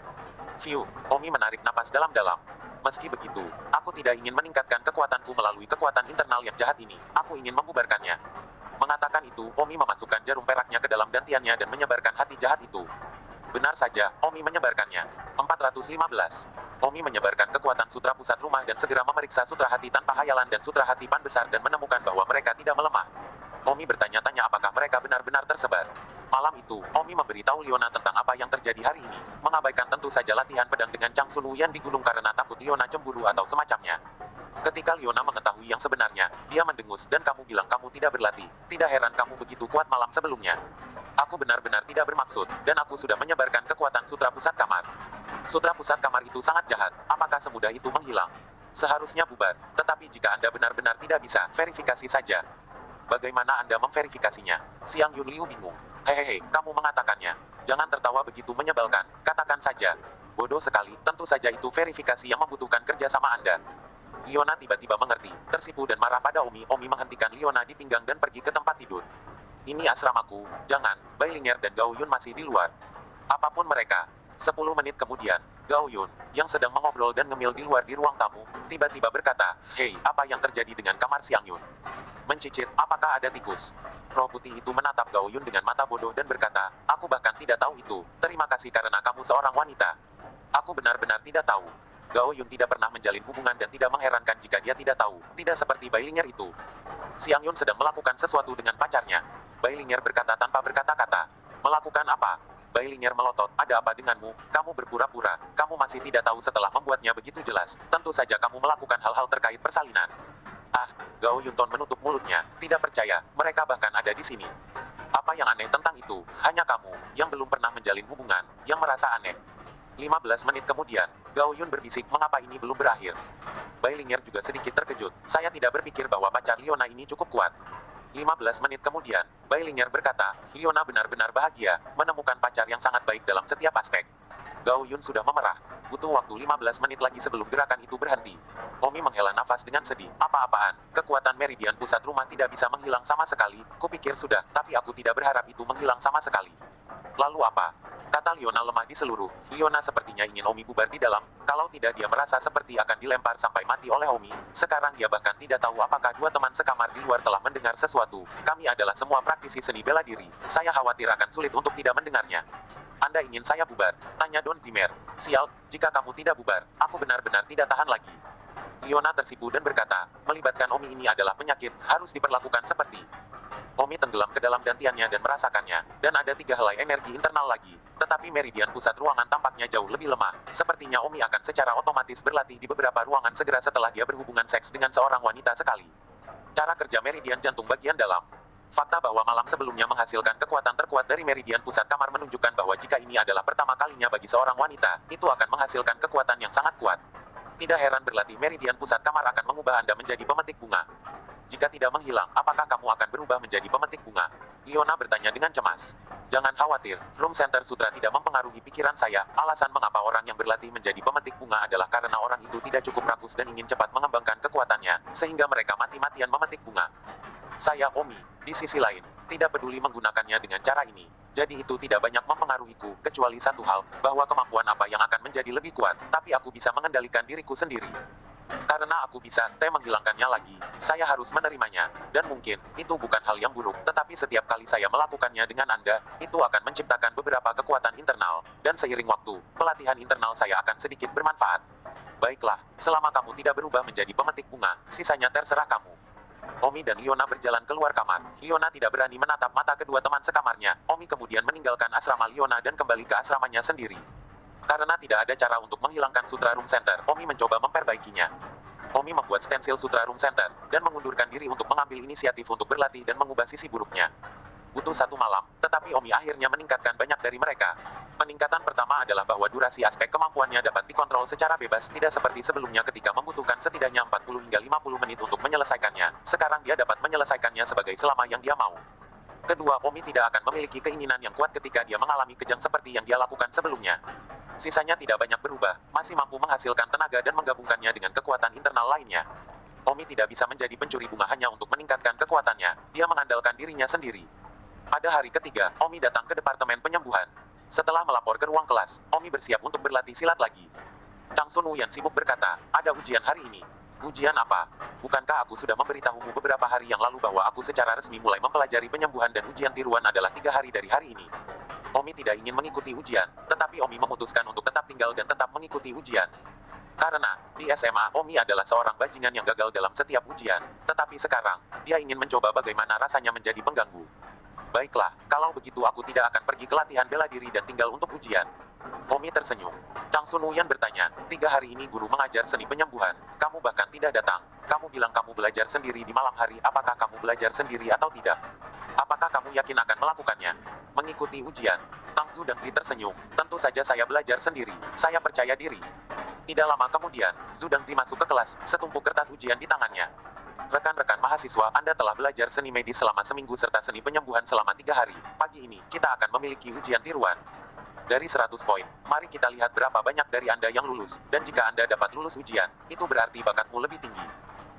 A: Fiu, Omi menarik napas dalam-dalam. Meski begitu, aku tidak ingin meningkatkan kekuatanku melalui kekuatan internal yang jahat ini, aku ingin membubarkannya. Mengatakan itu, Omi memasukkan jarum peraknya ke dalam dantiannya dan menyebarkan hati jahat itu. Benar saja, Omi menyebarkannya. 415. Omi menyebarkan kekuatan sutra pusat rumah dan segera memeriksa sutra hati tanpa hayalan dan sutra hati pan besar dan menemukan bahwa mereka tidak melemah. Omi bertanya-tanya apakah mereka benar-benar tersebar. Malam itu, Omi memberitahu Liona tentang apa yang terjadi hari ini, mengabaikan tentu saja latihan pedang dengan Chang Sun Wuyan di gunung karena takut Liona cemburu atau semacamnya. Ketika Liona mengetahui yang sebenarnya, dia mendengus dan kamu bilang kamu tidak berlatih. Tidak heran kamu begitu kuat malam sebelumnya. Aku benar-benar tidak bermaksud, dan aku sudah menyebarkan kekuatan sutra pusat kamar. Sutra pusat kamar itu sangat jahat, apakah semudah itu menghilang? Seharusnya bubar, tetapi jika Anda benar-benar tidak bisa, verifikasi saja. Bagaimana Anda memverifikasinya? Siang Yun Liu bingung. Hehehe, kamu mengatakannya. Jangan tertawa begitu menyebalkan, katakan saja. Bodoh sekali, tentu saja itu verifikasi yang membutuhkan kerja sama Anda. Liona tiba-tiba mengerti, tersipu dan marah pada Omi. Omi menghentikan Liona di pinggang dan pergi ke tempat tidur. Ini asramaku, jangan, Bailinger dan Gao Yun masih di luar. Apapun mereka. 10 menit kemudian, Gao Yun, yang sedang mengobrol dan ngemil di luar di ruang tamu, tiba-tiba berkata, "Hei, apa yang terjadi dengan kamar Siang Yun?" Mencicit, apakah ada tikus? Roh putih itu menatap Gao Yun dengan mata bodoh dan berkata, "Aku bahkan tidak tahu itu, terima kasih karena kamu seorang wanita." Aku benar-benar tidak tahu. Gao Yun tidak pernah menjalin hubungan dan tidak mengherankan jika dia tidak tahu, tidak seperti Bailinger itu. Siang Yun sedang melakukan sesuatu dengan pacarnya. Bailinger berkata tanpa berkata-kata. Melakukan apa? Bailinger melotot, ada apa denganmu? Kamu berpura-pura, kamu masih tidak tahu setelah membuatnya begitu jelas. Tentu saja kamu melakukan hal-hal terkait persalinan. Ah, Gao Yunton menutup mulutnya, tidak percaya, mereka bahkan ada di sini. Apa yang aneh tentang itu? Hanya kamu, yang belum pernah menjalin hubungan, yang merasa aneh. 15 menit kemudian, Gao Yun berbisik, mengapa ini belum berakhir? Bailinger juga sedikit terkejut, saya tidak berpikir bahwa pacar Liona ini cukup kuat. 15 menit kemudian, Bailinger berkata, Liona benar-benar bahagia, menemukan pacar yang sangat baik dalam setiap aspek. Gao Yun sudah memerah. Butuh waktu 15 menit lagi sebelum gerakan itu berhenti. Omi menghela nafas dengan sedih. Apa-apaan, kekuatan meridian pusat rumah tidak bisa menghilang sama sekali. Kupikir sudah, tapi aku tidak berharap itu menghilang sama sekali. Lalu apa? Kata Liona lemah di seluruh. Liona sepertinya ingin Omi bubar di dalam. Kalau tidak dia merasa seperti akan dilempar sampai mati oleh Omi. Sekarang dia bahkan tidak tahu apakah dua teman sekamar di luar telah mendengar sesuatu. Kami adalah semua praktisi seni bela diri. Saya khawatir akan sulit untuk tidak mendengarnya. Anda ingin saya bubar? Tanya Don Zimmer. Sial, jika kamu tidak bubar, aku benar-benar tidak tahan lagi. Liona tersipu dan berkata, melibatkan Omi ini adalah penyakit, harus diperlakukan seperti. Omi tenggelam ke dalam dantiannya dan merasakannya, dan ada 3 helai energi internal lagi. Tetapi meridian pusat ruangan tampaknya jauh lebih lemah. Sepertinya Omi akan secara otomatis berlatih di beberapa ruangan segera setelah dia berhubungan seks dengan seorang wanita sekali. Cara kerja meridian jantung bagian dalam. Fakta bahwa malam sebelumnya menghasilkan kekuatan terkuat dari meridian pusat kamar menunjukkan bahwa jika ini adalah pertama kalinya bagi seorang wanita, itu akan menghasilkan kekuatan yang sangat kuat. Tidak heran berlatih meridian pusat kamar akan mengubah Anda menjadi pemetik bunga. Jika tidak menghilang, apakah kamu akan berubah menjadi pemetik bunga? Liona bertanya dengan cemas. Jangan khawatir, Room Center Sutra tidak mempengaruhi pikiran saya. Alasan mengapa orang yang berlatih menjadi pemetik bunga adalah karena orang itu tidak cukup rakus dan ingin cepat mengembangkan kekuatannya, sehingga mereka mati-matian memetik bunga. Saya Omi, di sisi lain, tidak peduli menggunakannya dengan cara ini. Jadi itu tidak banyak mempengaruhiku, kecuali satu hal, bahwa kemampuan apa yang akan menjadi lebih kuat, tapi aku bisa mengendalikan diriku sendiri. Karena aku bisa, menghilangkannya lagi, saya harus menerimanya, dan mungkin, itu bukan hal yang buruk, tetapi setiap kali saya melakukannya dengan Anda, itu akan menciptakan beberapa kekuatan internal, dan seiring waktu, pelatihan internal saya akan sedikit bermanfaat. Baiklah, selama kamu tidak berubah menjadi pemetik bunga, sisanya terserah kamu. Omi dan Liona berjalan keluar kamar. Liona tidak berani menatap mata kedua teman sekamarnya. Omi kemudian meninggalkan asrama Liona dan kembali ke asramanya sendiri. Karena tidak ada cara untuk menghilangkan Sutra Room Center, Omi mencoba memperbaikinya. Omi membuat stensil Sutra Room Center, dan mengundurkan diri untuk mengambil inisiatif untuk berlatih dan mengubah sisi buruknya. Butuh 1 malam, tetapi Omi akhirnya meningkatkan banyak dari mereka. Peningkatan pertama adalah bahwa durasi aspek kemampuannya dapat dikontrol secara bebas, tidak seperti sebelumnya ketika membutuhkan setidaknya 40 hingga 50 menit untuk menyelesaikannya. Sekarang dia dapat menyelesaikannya sebagai selama yang dia mau. Kedua, Omi tidak akan memiliki keinginan yang kuat ketika dia mengalami kejang seperti yang dia lakukan sebelumnya. Sisanya tidak banyak berubah, masih mampu menghasilkan tenaga dan menggabungkannya dengan kekuatan internal lainnya. Omi tidak bisa menjadi pencuri bunga hanya untuk meningkatkan kekuatannya, dia mengandalkan dirinya sendiri. Pada hari ketiga, Omi datang ke departemen penyembuhan. Setelah melapor ke ruang kelas, Omi bersiap untuk berlatih silat lagi. Kang Sun Wuyan sibuk berkata, ada ujian hari ini. Ujian apa? Bukankah aku sudah memberitahumu beberapa hari yang lalu bahwa aku secara resmi mulai mempelajari penyembuhan dan ujian tiruan adalah 3 hari dari hari ini? Omi tidak ingin mengikuti ujian, tetapi Omi memutuskan untuk tetap tinggal dan tetap mengikuti ujian. Karena, di SMA, Omi adalah seorang bajingan yang gagal dalam setiap ujian. Tetapi sekarang, dia ingin mencoba bagaimana rasanya menjadi pengganggu. Baiklah, kalau begitu aku tidak akan pergi ke latihan bela diri dan tinggal untuk ujian. Omi tersenyum. Kang Sun Wuyan bertanya, 3 hari ini guru mengajar seni penyembuhan. Kamu bahkan tidak datang. Kamu bilang kamu belajar sendiri di malam hari. Apakah kamu belajar sendiri atau tidak? Apakah kamu yakin akan melakukannya? Mengikuti ujian. Tang Zu Dangzi tersenyum. Tentu saja saya belajar sendiri. Saya percaya diri. Tidak lama kemudian, Zhu Dangzi masuk ke kelas, setumpuk kertas ujian di tangannya. Rekan-rekan mahasiswa, Anda telah belajar seni medis selama seminggu serta seni penyembuhan selama 3 hari. Pagi ini, kita akan memiliki ujian tiruan. Dari 100 poin, mari kita lihat berapa banyak dari Anda yang lulus, dan jika Anda dapat lulus ujian, itu berarti bakatmu lebih tinggi.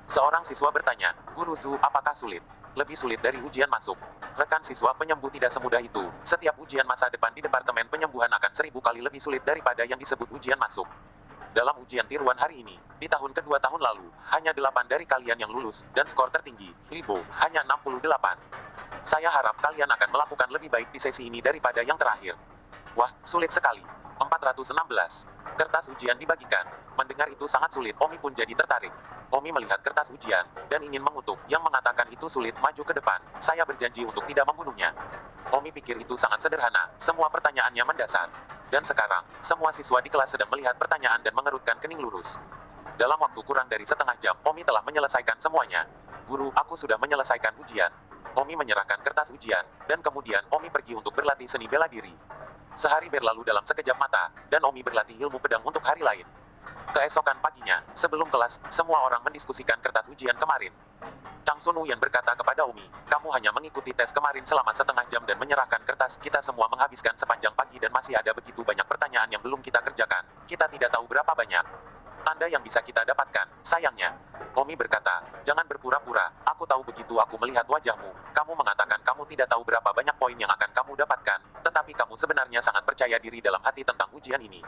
A: Seorang siswa bertanya, Guru Zhu, apakah sulit? Lebih sulit dari ujian masuk. Rekan siswa penyembuh tidak semudah itu. Setiap ujian masa depan di Departemen Penyembuhan akan 1000 kali lebih sulit daripada yang disebut ujian masuk. Dalam ujian tiruan hari ini, di tahun kedua tahun lalu, hanya 8 dari kalian yang lulus, dan skor tertinggi, Libo, hanya 68. Saya harap kalian akan melakukan lebih baik di sesi ini daripada yang terakhir. Wah, sulit sekali. 416. Kertas ujian dibagikan. Mendengar itu sangat sulit, Omi pun jadi tertarik. Omi melihat kertas ujian, dan ingin mengutuk, yang mengatakan itu sulit, maju ke depan. Saya berjanji untuk tidak membunuhnya. Omi pikir itu sangat sederhana, semua pertanyaannya mendasar. Dan sekarang, semua siswa di kelas sedang melihat pertanyaan dan mengerutkan kening lurus. Dalam waktu kurang dari setengah jam, Omi telah menyelesaikan semuanya. Guru, aku sudah menyelesaikan ujian. Omi menyerahkan kertas ujian, dan kemudian Omi pergi untuk berlatih seni bela diri. Sehari berlalu dalam sekejap mata, dan Omi berlatih ilmu pedang untuk hari lain. Keesokan paginya, sebelum kelas, semua orang mendiskusikan kertas ujian kemarin. Chang Sun Wuyan berkata kepada Omi, kamu hanya mengikuti tes kemarin selama setengah jam dan menyerahkan kertas. Kita semua menghabiskan sepanjang pagi dan masih ada begitu banyak pertanyaan yang belum kita kerjakan. Kita tidak tahu berapa banyak tanda yang bisa kita dapatkan, sayangnya. Omi berkata, jangan berpura-pura, aku tahu begitu aku melihat wajahmu. Kamu mengatakan kamu tidak tahu berapa banyak poin yang akan kamu dapatkan, tetapi kamu sebenarnya sangat percaya diri dalam hati tentang ujian ini.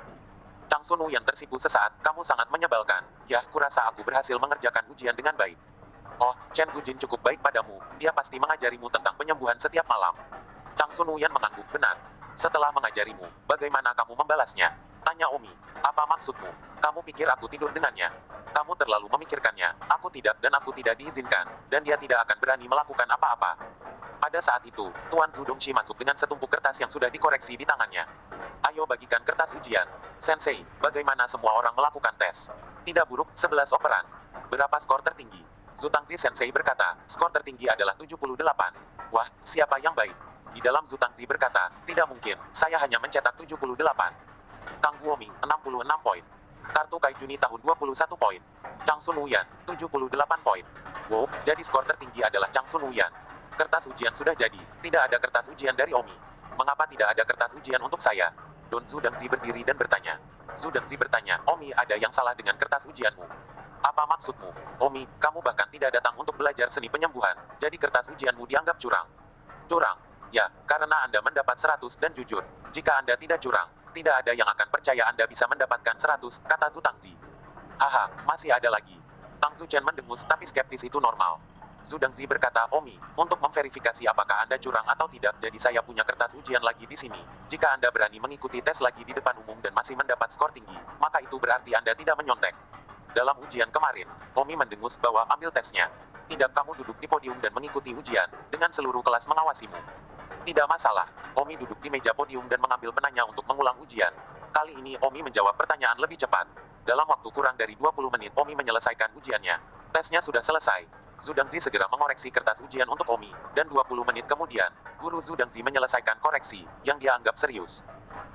A: Chang Sun Wuyan tersipu sesaat, kamu sangat menyebalkan. Ya, kurasa aku berhasil mengerjakan ujian dengan baik. Oh, Chen Gujin cukup baik padamu, dia pasti mengajarimu tentang penyembuhan setiap malam. Chang Sun Wuyan mengangguk, benar. Setelah mengajarimu, bagaimana kamu membalasnya? Tanya Omi, apa maksudmu? Kamu pikir aku tidur dengannya? Kamu terlalu memikirkannya, aku tidak dan aku tidak diizinkan, dan dia tidak akan berani melakukan apa-apa. Pada saat itu, Tuan Zhu Dongxi masuk dengan setumpuk kertas yang sudah dikoreksi di tangannya. Ayo bagikan kertas ujian. Sensei, bagaimana semua orang melakukan tes? Tidak buruk, 11 operan. Berapa skor tertinggi? Zutangzi Sensei berkata, skor tertinggi adalah 78. Wah, siapa yang baik? Di dalam Zutangzi berkata, tidak mungkin, saya hanya mencetak 78. Kang Guoming, 66 poin. Kartu Kaijuni tahun 21 poin. Chang Sun Wuyan, 78 poin. Wow, jadi skor tertinggi adalah Chang Sun Wuyan. Kertas ujian sudah jadi, tidak ada kertas ujian dari Omi. Mengapa tidak ada kertas ujian untuk saya? Don Zhu Dengzi berdiri dan bertanya. Zhu Dengzi bertanya, Omi, ada yang salah dengan kertas ujianmu? Apa maksudmu? Omi, kamu bahkan tidak datang untuk belajar seni penyembuhan, jadi kertas ujianmu dianggap curang. Curang? Ya, karena Anda mendapat 100 dan jujur. Jika Anda tidak curang, tidak ada yang akan percaya Anda bisa mendapatkan 100, kata Zhu Tangzi. Haha, masih ada lagi. Tang Zuchen mendengus tapi skeptis itu normal. Zhu Dengzi berkata, Omi, untuk memverifikasi apakah Anda curang atau tidak, jadi saya punya kertas ujian lagi di sini. Jika Anda berani mengikuti tes lagi di depan umum dan masih mendapat skor tinggi, maka itu berarti Anda tidak menyontek. Dalam ujian kemarin, Omi mendengus bahwa ambil tesnya. Tidak, kamu duduk di podium dan mengikuti ujian, dengan seluruh kelas mengawasimu. Tidak masalah, Omi duduk di meja podium dan mengambil penanya untuk mengulang ujian. Kali ini Omi menjawab pertanyaan lebih cepat. Dalam waktu kurang dari 20 menit Omi menyelesaikan ujiannya. Tesnya sudah selesai. Zhu Dengzi segera mengoreksi kertas ujian untuk Omi, dan 20 menit kemudian, Guru Zhu Dengzi menyelesaikan koreksi, yang dia anggap serius.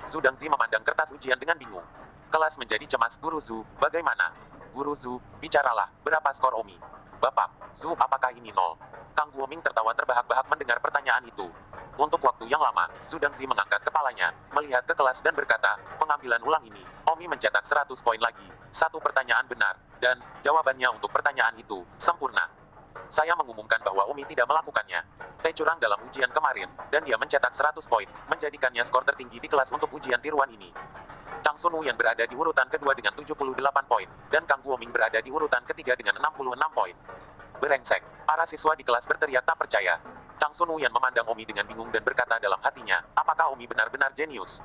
A: Zhu Dengzi memandang kertas ujian dengan bingung. Kelas menjadi cemas. Guru Zhu, bagaimana? Guru Zhu, bicaralah, berapa skor Omi? Bapak, Zhu, apakah ini nol? Kang Guoming tertawa terbahak-bahak mendengar pertanyaan itu. Untuk waktu yang lama, Zhu Dengzi mengangkat kepalanya, melihat ke kelas dan berkata, pengambilan ulang ini, Omi mencetak 100 poin lagi, satu pertanyaan benar, dan, jawabannya untuk pertanyaan itu, sempurna. Saya mengumumkan bahwa Omi tidak melakukannya. Teh curang dalam ujian kemarin, dan dia mencetak 100 poin, menjadikannya skor tertinggi di kelas untuk ujian tiruan ini. Chang Sun Wuyan berada di urutan kedua dengan 78 poin, dan Kang Guoming berada di urutan ketiga dengan 66 poin. Berengsek, para siswa di kelas berteriak tak percaya. Chang Sun Wuyan memandang Omi dengan bingung dan berkata dalam hatinya, apakah Omi benar-benar jenius?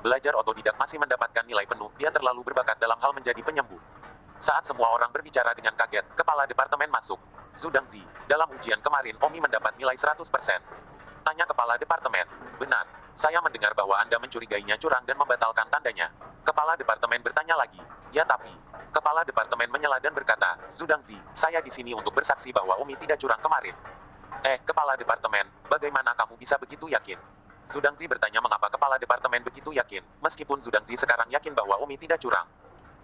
A: Belajar otodidak masih mendapatkan nilai penuh, dia terlalu berbakat dalam hal menjadi penyembuh. Saat semua orang berbicara dengan kaget, kepala departemen masuk. Zhu Dengzi, dalam ujian kemarin Omi mendapat nilai 100%. Tanya kepala departemen. Benar, saya mendengar bahwa Anda mencurigainya curang dan membatalkan tandanya. Kepala departemen bertanya lagi. Ya tapi, kepala departemen menyela dan berkata, Zhu Dengzi, saya di sini untuk bersaksi bahwa Omi tidak curang kemarin. Kepala departemen, bagaimana kamu bisa begitu yakin? Zhu Dengzi bertanya mengapa kepala departemen begitu yakin, meskipun Zhu Dengzi sekarang yakin bahwa Omi tidak curang.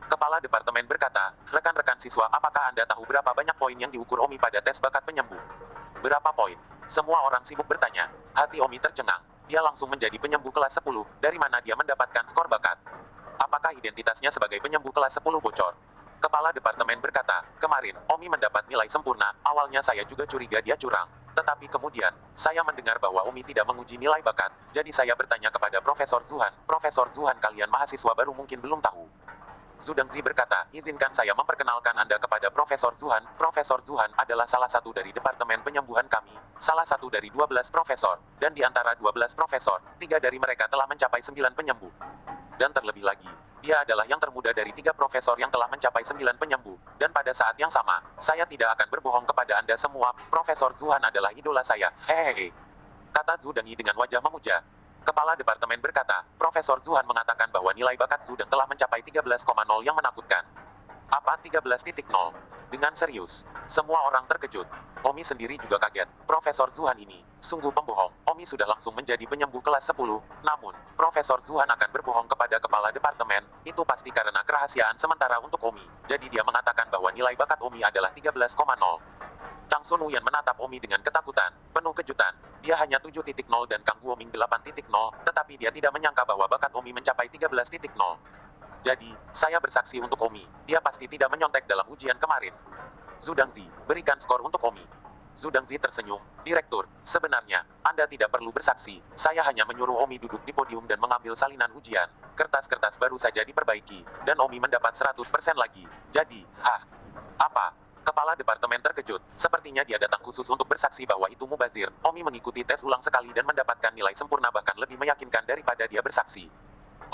A: Kepala departemen berkata, rekan-rekan siswa, apakah Anda tahu berapa banyak poin yang diukur Omi pada tes bakat penyembuh? Berapa poin? Semua orang sibuk bertanya. Hati Omi tercengang. Dia langsung menjadi penyembuh kelas 10. Dari mana dia mendapatkan skor bakat? Apakah identitasnya sebagai penyembuh kelas 10 bocor? Kepala departemen berkata, kemarin, Omi mendapat nilai sempurna. Awalnya saya juga curiga dia curang. Tetapi kemudian, saya mendengar bahwa Omi tidak menguji nilai bakat. Jadi saya bertanya kepada Profesor Zuhan. Profesor Zuhan, kalian mahasiswa baru mungkin belum tahu. Zhu Dengzi berkata, izinkan saya memperkenalkan Anda kepada Profesor Zuhan. Profesor Zuhan adalah salah satu dari Departemen Penyembuhan kami, salah satu dari 12 profesor, dan di antara 12 profesor, 3 dari mereka telah mencapai 9 penyembuh. Dan terlebih lagi, dia adalah yang termuda dari 3 profesor yang telah mencapai 9 penyembuh. Dan pada saat yang sama, saya tidak akan berbohong kepada Anda semua, Profesor Zuhan adalah idola saya, hehehe. Kata Zhu Dengzi dengan wajah memuja. Kepala departemen berkata, Profesor Zuhan mengatakan bahwa nilai bakat Zhu Deng telah mencapai 13,0 yang menakutkan. Apa 13,0? Dengan serius, semua orang terkejut. Omi sendiri juga kaget. Profesor Zuhan ini, sungguh pembohong. Omi sudah langsung menjadi penyembuh kelas 10. Namun, Profesor Zuhan akan berbohong kepada kepala departemen. Itu pasti karena kerahasiaan sementara untuk Omi. Jadi dia mengatakan bahwa nilai bakat Omi adalah 13,0. Chang Sun Wuyan menatap Omi dengan ketakutan, penuh kejutan. Dia hanya 7.0 dan Kang Guoming 8.0, tetapi dia tidak menyangka bahwa bakat Omi mencapai 13.0. Jadi, saya bersaksi untuk Omi, dia pasti tidak menyontek dalam ujian kemarin. Zhu Dengzi, berikan skor untuk Omi. Zhu Dengzi tersenyum, Direktur, sebenarnya, Anda tidak perlu bersaksi, saya hanya menyuruh Omi duduk di podium dan mengambil salinan ujian. Kertas-kertas baru saja diperbaiki, dan Omi mendapat 100% lagi. Jadi, apa? Kepala departemen terkejut, sepertinya dia datang khusus untuk bersaksi bahwa itu mubazir. Omi mengikuti tes ulang sekali dan mendapatkan nilai sempurna bahkan lebih meyakinkan daripada dia bersaksi.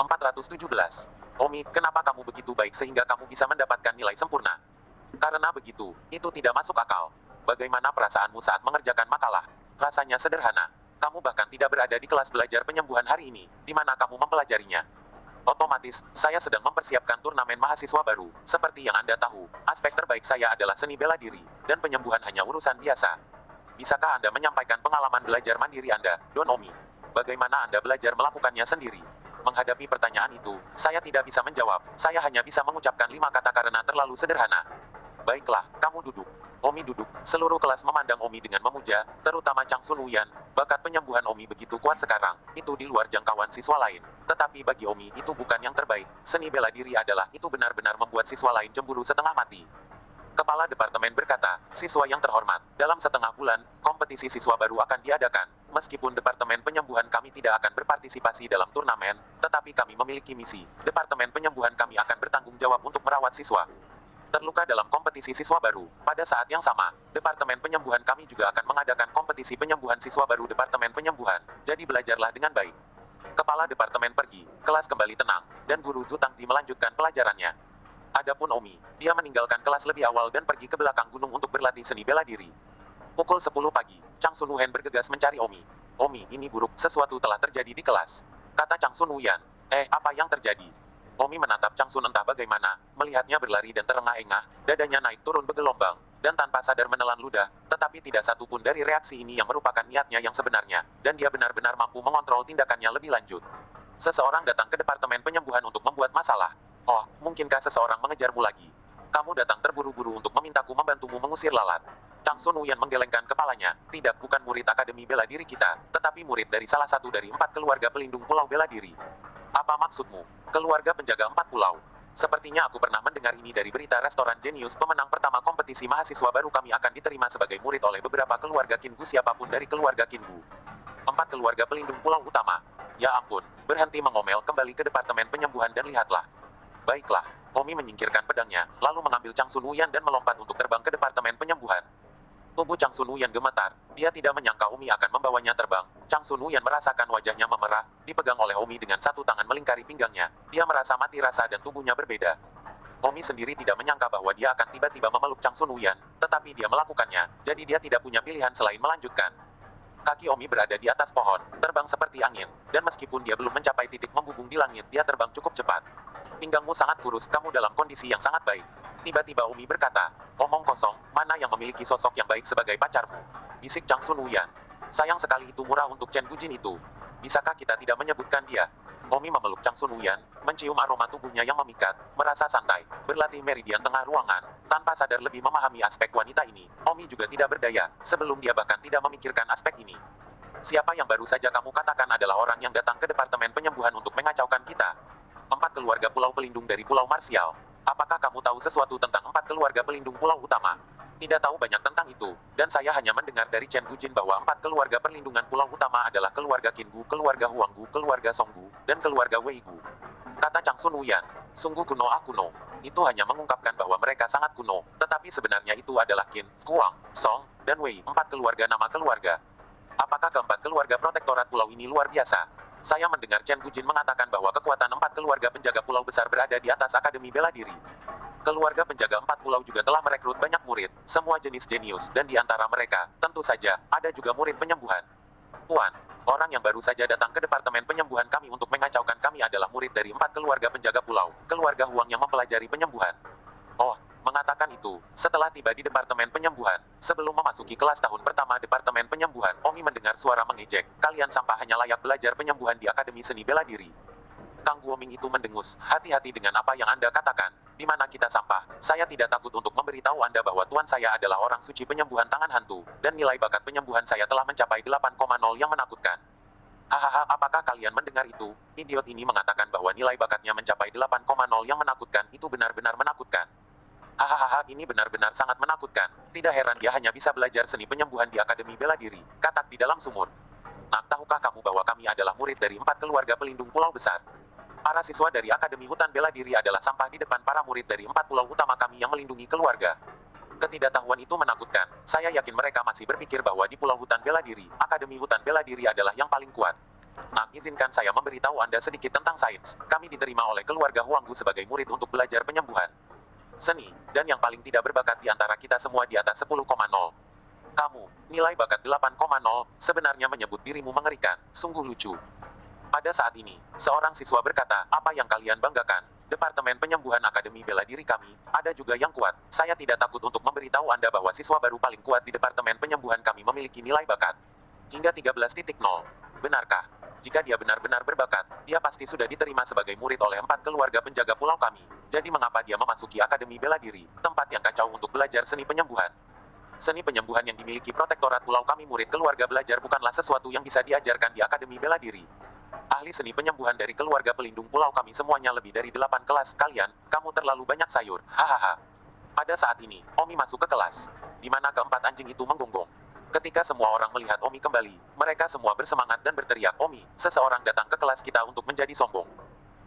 A: 417. Omi, kenapa kamu begitu baik sehingga kamu bisa mendapatkan nilai sempurna? Karena begitu, itu tidak masuk akal. Bagaimana perasaanmu saat mengerjakan makalah? Rasanya sederhana. Kamu bahkan tidak berada di kelas belajar penyembuhan hari ini, di mana kamu mempelajarinya. Otomatis, saya sedang mempersiapkan turnamen mahasiswa baru. Seperti yang Anda tahu, aspek terbaik saya adalah seni bela diri, dan penyembuhan hanya urusan biasa. Bisakah Anda menyampaikan pengalaman belajar mandiri Anda, Don Omi? Bagaimana Anda belajar melakukannya sendiri? Menghadapi pertanyaan itu, saya tidak bisa menjawab. Saya hanya bisa mengucapkan 5 kata karena terlalu sederhana. Baiklah, kamu duduk. Omi duduk. Seluruh kelas memandang Omi dengan memuja, terutama Chang Sun Wuyan. Bakat penyembuhan Omi begitu kuat sekarang, itu di luar jangkauan siswa lain. Tetapi bagi Omi itu bukan yang terbaik. Seni bela diri adalah itu benar-benar membuat siswa lain cemburu setengah mati. Kepala departemen berkata, siswa yang terhormat, dalam setengah bulan, kompetisi siswa baru akan diadakan. Meskipun departemen penyembuhan kami tidak akan berpartisipasi dalam turnamen, tetapi kami memiliki misi. Departemen penyembuhan kami akan bertanggung jawab untuk merawat siswa terluka dalam kompetisi siswa baru. Pada saat yang sama, Departemen Penyembuhan kami juga akan mengadakan kompetisi penyembuhan siswa baru Departemen Penyembuhan. Jadi belajarlah dengan baik. Kepala departemen pergi, kelas kembali tenang, dan guru Zhu Tangzi melanjutkan pelajarannya. Adapun Omi, dia meninggalkan kelas lebih awal dan pergi ke belakang gunung untuk berlatih seni bela diri. Pukul 10 pagi, Chang Sun Wuyan bergegas mencari Omi. Omi, ini buruk, sesuatu telah terjadi di kelas. Kata Chang Sun Wuyan. Apa yang terjadi? Omi menatap Chang Sun entah bagaimana, melihatnya berlari dan terengah-engah, dadanya naik turun bergelombang, dan tanpa sadar menelan ludah, tetapi tidak satu pun dari reaksi ini yang merupakan niatnya yang sebenarnya, dan dia benar-benar mampu mengontrol tindakannya lebih lanjut. Seseorang datang ke Departemen Penyembuhan untuk membuat masalah. Oh, mungkinkah seseorang mengejarmu lagi? Kamu datang terburu-buru untuk memintaku membantumu mengusir lalat. Chang Sun Wuyan menggelengkan kepalanya. Tidak, bukan murid Akademi Bela Diri kita, tetapi murid dari salah satu dari 4 keluarga pelindung Pulau Bela Diri. Apa maksudmu? Keluarga penjaga 4 pulau. Sepertinya aku pernah mendengar ini dari berita restoran Genius. Pemenang pertama kompetisi mahasiswa baru kami akan diterima sebagai murid oleh beberapa keluarga Kingu. Siapapun dari keluarga Kingu. 4 keluarga pelindung pulau utama. Ya ampun, berhenti mengomel, kembali ke Departemen Penyembuhan dan lihatlah. Baiklah, Omi menyingkirkan pedangnya, lalu mengambil Chang Sun Wuyan dan melompat untuk terbang ke Departemen Penyembuhan. Tubuh Chang Sun Wuyan gemetar. Dia tidak menyangka Omi akan membawanya terbang. Chang Sun Wuyan merasakan wajahnya memerah, dipegang oleh Omi dengan satu tangan melingkari pinggangnya. Dia merasa mati rasa dan tubuhnya berbeda. Omi sendiri tidak menyangka bahwa dia akan tiba-tiba memeluk Chang Sun Wuyan, tetapi dia melakukannya, jadi dia tidak punya pilihan selain melanjutkan. Kaki Omi berada di atas pohon, terbang seperti angin, dan meskipun dia belum mencapai titik membubung di langit, dia terbang cukup cepat. Pinggangmu sangat kurus, kamu dalam kondisi yang sangat baik. Tiba-tiba Omi berkata, omong kosong, mana yang memiliki sosok yang baik sebagai pacarmu? Bisik Chang Sun Wuyan. Sayang sekali itu murah untuk Chen Gujin itu. Bisakah kita tidak menyebutkan dia? Omi memeluk Chang Sun Wuyan, Mencium aroma tubuhnya yang memikat, merasa santai, berlatih meridian tengah ruangan, tanpa sadar lebih memahami aspek wanita ini. Omi juga tidak berdaya, sebelum dia bahkan tidak memikirkan aspek ini. Siapa yang baru saja kamu katakan adalah orang yang datang ke Departemen Penyembuhan untuk mengacaukan kita? 4 keluarga pulau pelindung dari Pulau Marsial. Apakah kamu tahu sesuatu tentang 4 keluarga pelindung pulau utama? Tidak tahu banyak tentang itu, dan saya hanya mendengar dari Chen Gujin bahwa 4 keluarga perlindungan pulau utama adalah keluarga Qinggu, keluarga Huanggu, keluarga Songgu, dan keluarga Weigu. Kata Chang Sun Wuyan, sungguh kuno kuno. Itu hanya mengungkapkan bahwa mereka sangat kuno, tetapi sebenarnya itu adalah Qin, Huang, Song, dan Wei, 4 keluarga nama keluarga. Apakah keempat keluarga protektorat pulau ini luar biasa? Saya mendengar Chen Gujin mengatakan bahwa kekuatan 4 keluarga penjaga pulau besar berada di atas Akademi Bela Diri. Keluarga penjaga 4 pulau juga telah merekrut banyak murid, semua jenis jenius, dan di antara mereka, tentu saja, ada juga murid penyembuhan. Tuan, orang yang baru saja datang ke Departemen Penyembuhan kami untuk mengacaukan kami adalah murid dari 4 keluarga penjaga pulau, keluarga Huang yang mempelajari penyembuhan. Oh, mengatakan itu, setelah tiba di Departemen Penyembuhan, sebelum memasuki kelas tahun pertama Departemen Penyembuhan, Omi mendengar suara mengejek, kalian sampah hanya layak belajar penyembuhan di Akademi Seni Bela Diri. Kang Guoming itu mendengus, hati-hati dengan apa yang Anda katakan, di mana kita sampah. Saya tidak takut untuk memberitahu Anda bahwa tuan saya adalah orang suci penyembuhan tangan hantu, dan nilai bakat penyembuhan saya telah mencapai 8,0 yang menakutkan. Hahaha, apakah kalian mendengar itu? Idiot ini mengatakan bahwa nilai bakatnya mencapai 8,0 yang menakutkan, itu benar-benar menakutkan. Hahaha, ini benar-benar sangat menakutkan. Tidak heran dia hanya bisa belajar seni penyembuhan di Akademi Bela Diri, katak di dalam sumur. Nah, tahukah kamu bahwa kami adalah murid dari 4 keluarga pelindung pulau besar? Para siswa dari Akademi Hutan Bela Diri adalah sampah di depan para murid dari 4 pulau utama kami yang melindungi keluarga. Ketidaktahuan itu menakutkan. Saya yakin mereka masih berpikir bahwa di Pulau Hutan Bela Diri, Akademi Hutan Bela Diri adalah yang paling kuat. Nah, izinkan saya memberitahu Anda sedikit tentang sains. Kami diterima oleh keluarga Huanggu sebagai murid untuk belajar penyembuhan seni, dan yang paling tidak berbakat di antara kita semua di atas 10,0. Kamu, nilai bakat 8,0, sebenarnya menyebut dirimu mengerikan, sungguh lucu. Pada saat ini, seorang siswa berkata, apa yang kalian banggakan? Departemen Penyembuhan Akademi Bela Diri kami, ada juga yang kuat. Saya tidak takut untuk memberitahu Anda bahwa siswa baru paling kuat di Departemen Penyembuhan kami memiliki nilai bakat hingga 13,0. Benarkah? Jika dia benar-benar berbakat, dia pasti sudah diterima sebagai murid oleh 4 keluarga penjaga pulau kami. Jadi mengapa dia memasuki Akademi Bela Diri, tempat yang kacau untuk belajar seni penyembuhan? Seni penyembuhan yang dimiliki protektorat pulau kami murid keluarga belajar bukanlah sesuatu yang bisa diajarkan di Akademi Bela Diri. Ahli seni penyembuhan dari keluarga pelindung pulau kami semuanya lebih dari 8 kelas. Kalian, kamu terlalu banyak sayur. Hahaha. Pada saat ini, Omi masuk ke kelas, di mana keempat anjing itu menggonggong. Ketika semua orang melihat Omi kembali, mereka semua bersemangat dan berteriak, Omi, seseorang datang ke kelas kita untuk menjadi sombong.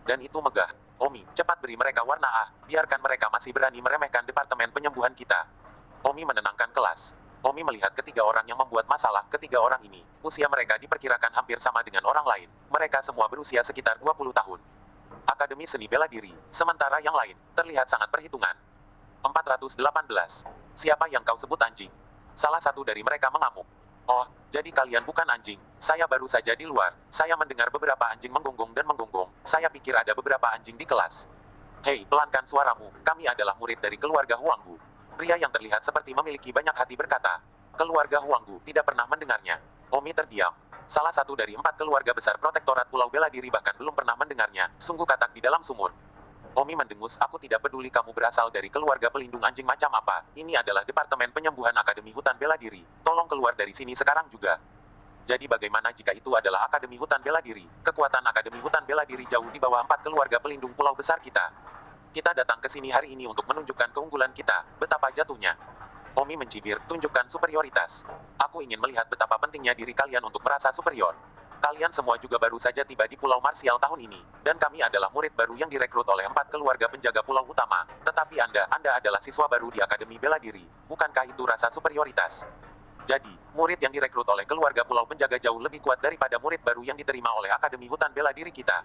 A: Dan itu megah. Omi, cepat beri mereka warna A, biarkan mereka masih berani meremehkan Departemen Penyembuhan kita. Omi menenangkan kelas. Omi melihat ketiga orang yang membuat masalah. Ketiga orang ini, usia mereka diperkirakan hampir sama dengan orang lain. Mereka semua berusia sekitar 20 tahun. Akademi Seni Bela Diri, sementara yang lain, terlihat sangat perhitungan. 418. Siapa yang kau sebut anjing? Salah satu dari mereka mengamuk. Oh, jadi kalian bukan anjing. Saya baru saja di luar. Saya mendengar beberapa anjing menggonggong dan menggonggong. Saya pikir ada beberapa anjing di kelas. Hei, pelankan suaramu. Kami adalah murid dari keluarga Huanggu. Pria yang terlihat seperti memiliki banyak hati berkata. Keluarga Huanggu tidak pernah mendengarnya. Omi terdiam. Salah satu dari 4 keluarga besar protektorat Pulau Bela Diri bahkan belum pernah mendengarnya. Sungguh katak di dalam sumur. Omi mendengus, aku tidak peduli kamu berasal dari keluarga pelindung anjing macam apa. Ini adalah Departemen Penyembuhan Akademi Hutan Bela Diri. Tolong keluar dari sini sekarang juga. Jadi bagaimana jika itu adalah Akademi Hutan Bela Diri? Kekuatan Akademi Hutan Bela Diri jauh di bawah 4 keluarga pelindung pulau besar kita. Kita datang ke sini hari ini untuk menunjukkan keunggulan kita. Betapa jatuhnya. Omi mencibir, tunjukkan superioritas. Aku ingin melihat betapa pentingnya diri kalian untuk merasa superior. Kalian semua juga baru saja tiba di Pulau Marsial tahun ini, dan kami adalah murid baru yang direkrut oleh 4 keluarga penjaga pulau utama. Tetapi Anda adalah siswa baru di Akademi Bela Diri. Bukankah itu rasa superioritas? Jadi, murid yang direkrut oleh keluarga pulau penjaga jauh lebih kuat daripada murid baru yang diterima oleh Akademi Hutan Bela Diri kita.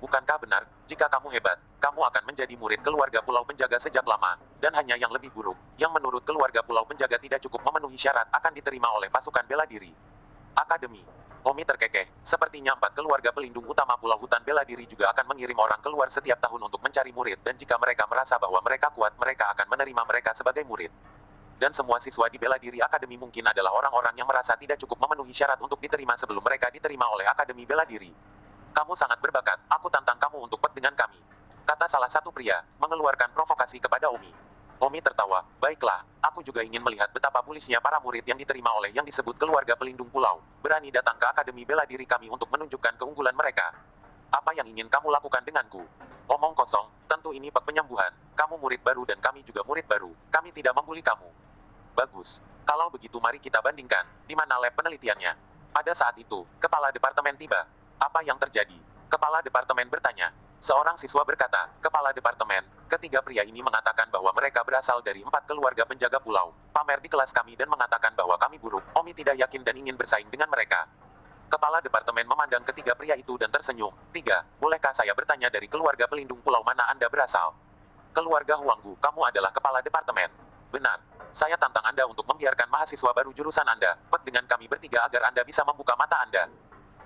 A: Bukankah benar, jika kamu hebat, kamu akan menjadi murid keluarga pulau penjaga sejak lama, dan hanya yang lebih buruk, yang menurut keluarga pulau penjaga tidak cukup memenuhi syarat akan diterima oleh pasukan bela diri. Akademi. Omi terkekeh, sepertinya 4 keluarga pelindung utama Pulau Hutan Bela Diri juga akan mengirim orang keluar setiap tahun untuk mencari murid, dan jika mereka merasa bahwa mereka kuat, mereka akan menerima mereka sebagai murid. Dan semua siswa di Bela Diri Akademi mungkin adalah orang-orang yang merasa tidak cukup memenuhi syarat untuk diterima sebelum mereka diterima oleh Akademi Bela Diri. Kamu sangat berbakat, aku tantang kamu untuk pet dengan kami. Kata salah satu pria, mengeluarkan provokasi kepada Omi. Omi tertawa, baiklah, aku juga ingin melihat betapa bulishnya para murid yang diterima oleh yang disebut keluarga pelindung pulau. Berani datang ke Akademi Bela Diri kami untuk menunjukkan keunggulan mereka. Apa yang ingin kamu lakukan denganku? Omong kosong, tentu ini pek penyembuhan. Kamu murid baru dan kami juga murid baru. Kami tidak membuli kamu. Bagus. Kalau begitu mari kita bandingkan, di mana lab penelitiannya. Pada saat itu, kepala departemen tiba. Apa yang terjadi? Kepala departemen bertanya. Seorang siswa berkata, kepala departemen, ketiga pria ini mengatakan bahwa mereka berasal dari 4 keluarga penjaga pulau, pamer di kelas kami dan mengatakan bahwa kami buruk. Omi tidak yakin dan ingin bersaing dengan mereka. Kepala departemen memandang ketiga pria itu dan tersenyum. 3. Bolehkah saya bertanya dari keluarga pelindung pulau mana Anda berasal? Keluarga Huanggu, kamu adalah kepala departemen. Benar. Saya tantang Anda untuk membiarkan mahasiswa baru jurusan Anda, pet dengan kami bertiga agar Anda bisa membuka mata Anda.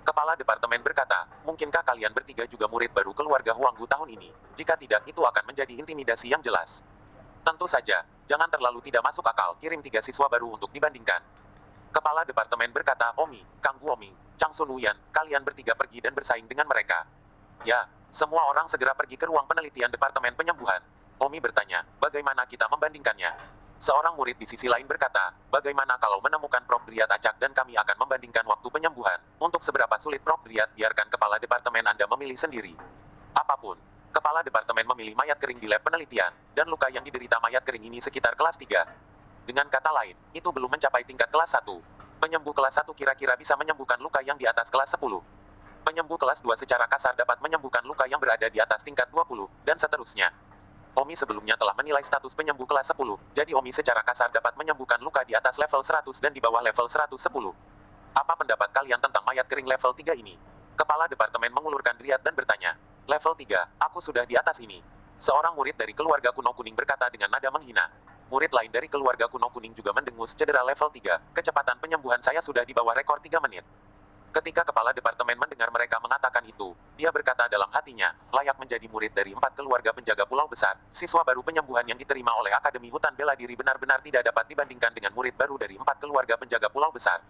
A: Kepala departemen berkata, mungkinkah kalian bertiga juga murid baru keluarga Huanggu tahun ini? Jika tidak, itu akan menjadi intimidasi yang jelas. Tentu saja, jangan terlalu tidak masuk akal, kirim 3 siswa baru untuk dibandingkan. Kepala departemen berkata, Omi, Kang Guoming, Chang Sun Wuyan, kalian bertiga pergi dan bersaing dengan mereka. Ya, semua orang segera pergi ke ruang penelitian departemen penyembuhan. Omi bertanya, bagaimana kita membandingkannya? Seorang murid di sisi lain berkata, bagaimana kalau menemukan Prof. Driat acak dan kami akan membandingkan waktu penyembuhan. Untuk seberapa sulit Prof. Driat, biarkan kepala departemen Anda memilih sendiri. Apapun. Kepala departemen memilih mayat kering di lab penelitian, dan luka yang diderita mayat kering ini sekitar kelas 3. Dengan kata lain, itu belum mencapai tingkat kelas 1. Penyembuh kelas 1 kira-kira bisa menyembuhkan luka yang di atas kelas 10. Penyembuh kelas 2 secara kasar dapat menyembuhkan luka yang berada di atas tingkat 20, dan seterusnya. Omi sebelumnya telah menilai status penyembuh kelas 10, jadi Omi secara kasar dapat menyembuhkan luka di atas level 100 dan di bawah level 110. Apa pendapat kalian tentang mayat kering level 3 ini? Kepala departemen mengulurkan driat dan bertanya. Level 3, aku sudah di atas ini. Seorang murid dari keluarga kuno kuning berkata dengan nada menghina. Murid lain dari keluarga kuno kuning juga mendengus cedera level 3, kecepatan penyembuhan saya sudah di bawah rekor 3 menit. Ketika kepala departemen mendengar mereka mengatakan itu, dia berkata dalam hatinya, layak menjadi murid dari 4 keluarga penjaga pulau besar, siswa baru penyembuhan yang diterima oleh Akademi Hutan Bela Diri benar-benar tidak dapat dibandingkan dengan murid baru dari 4 keluarga penjaga pulau besar.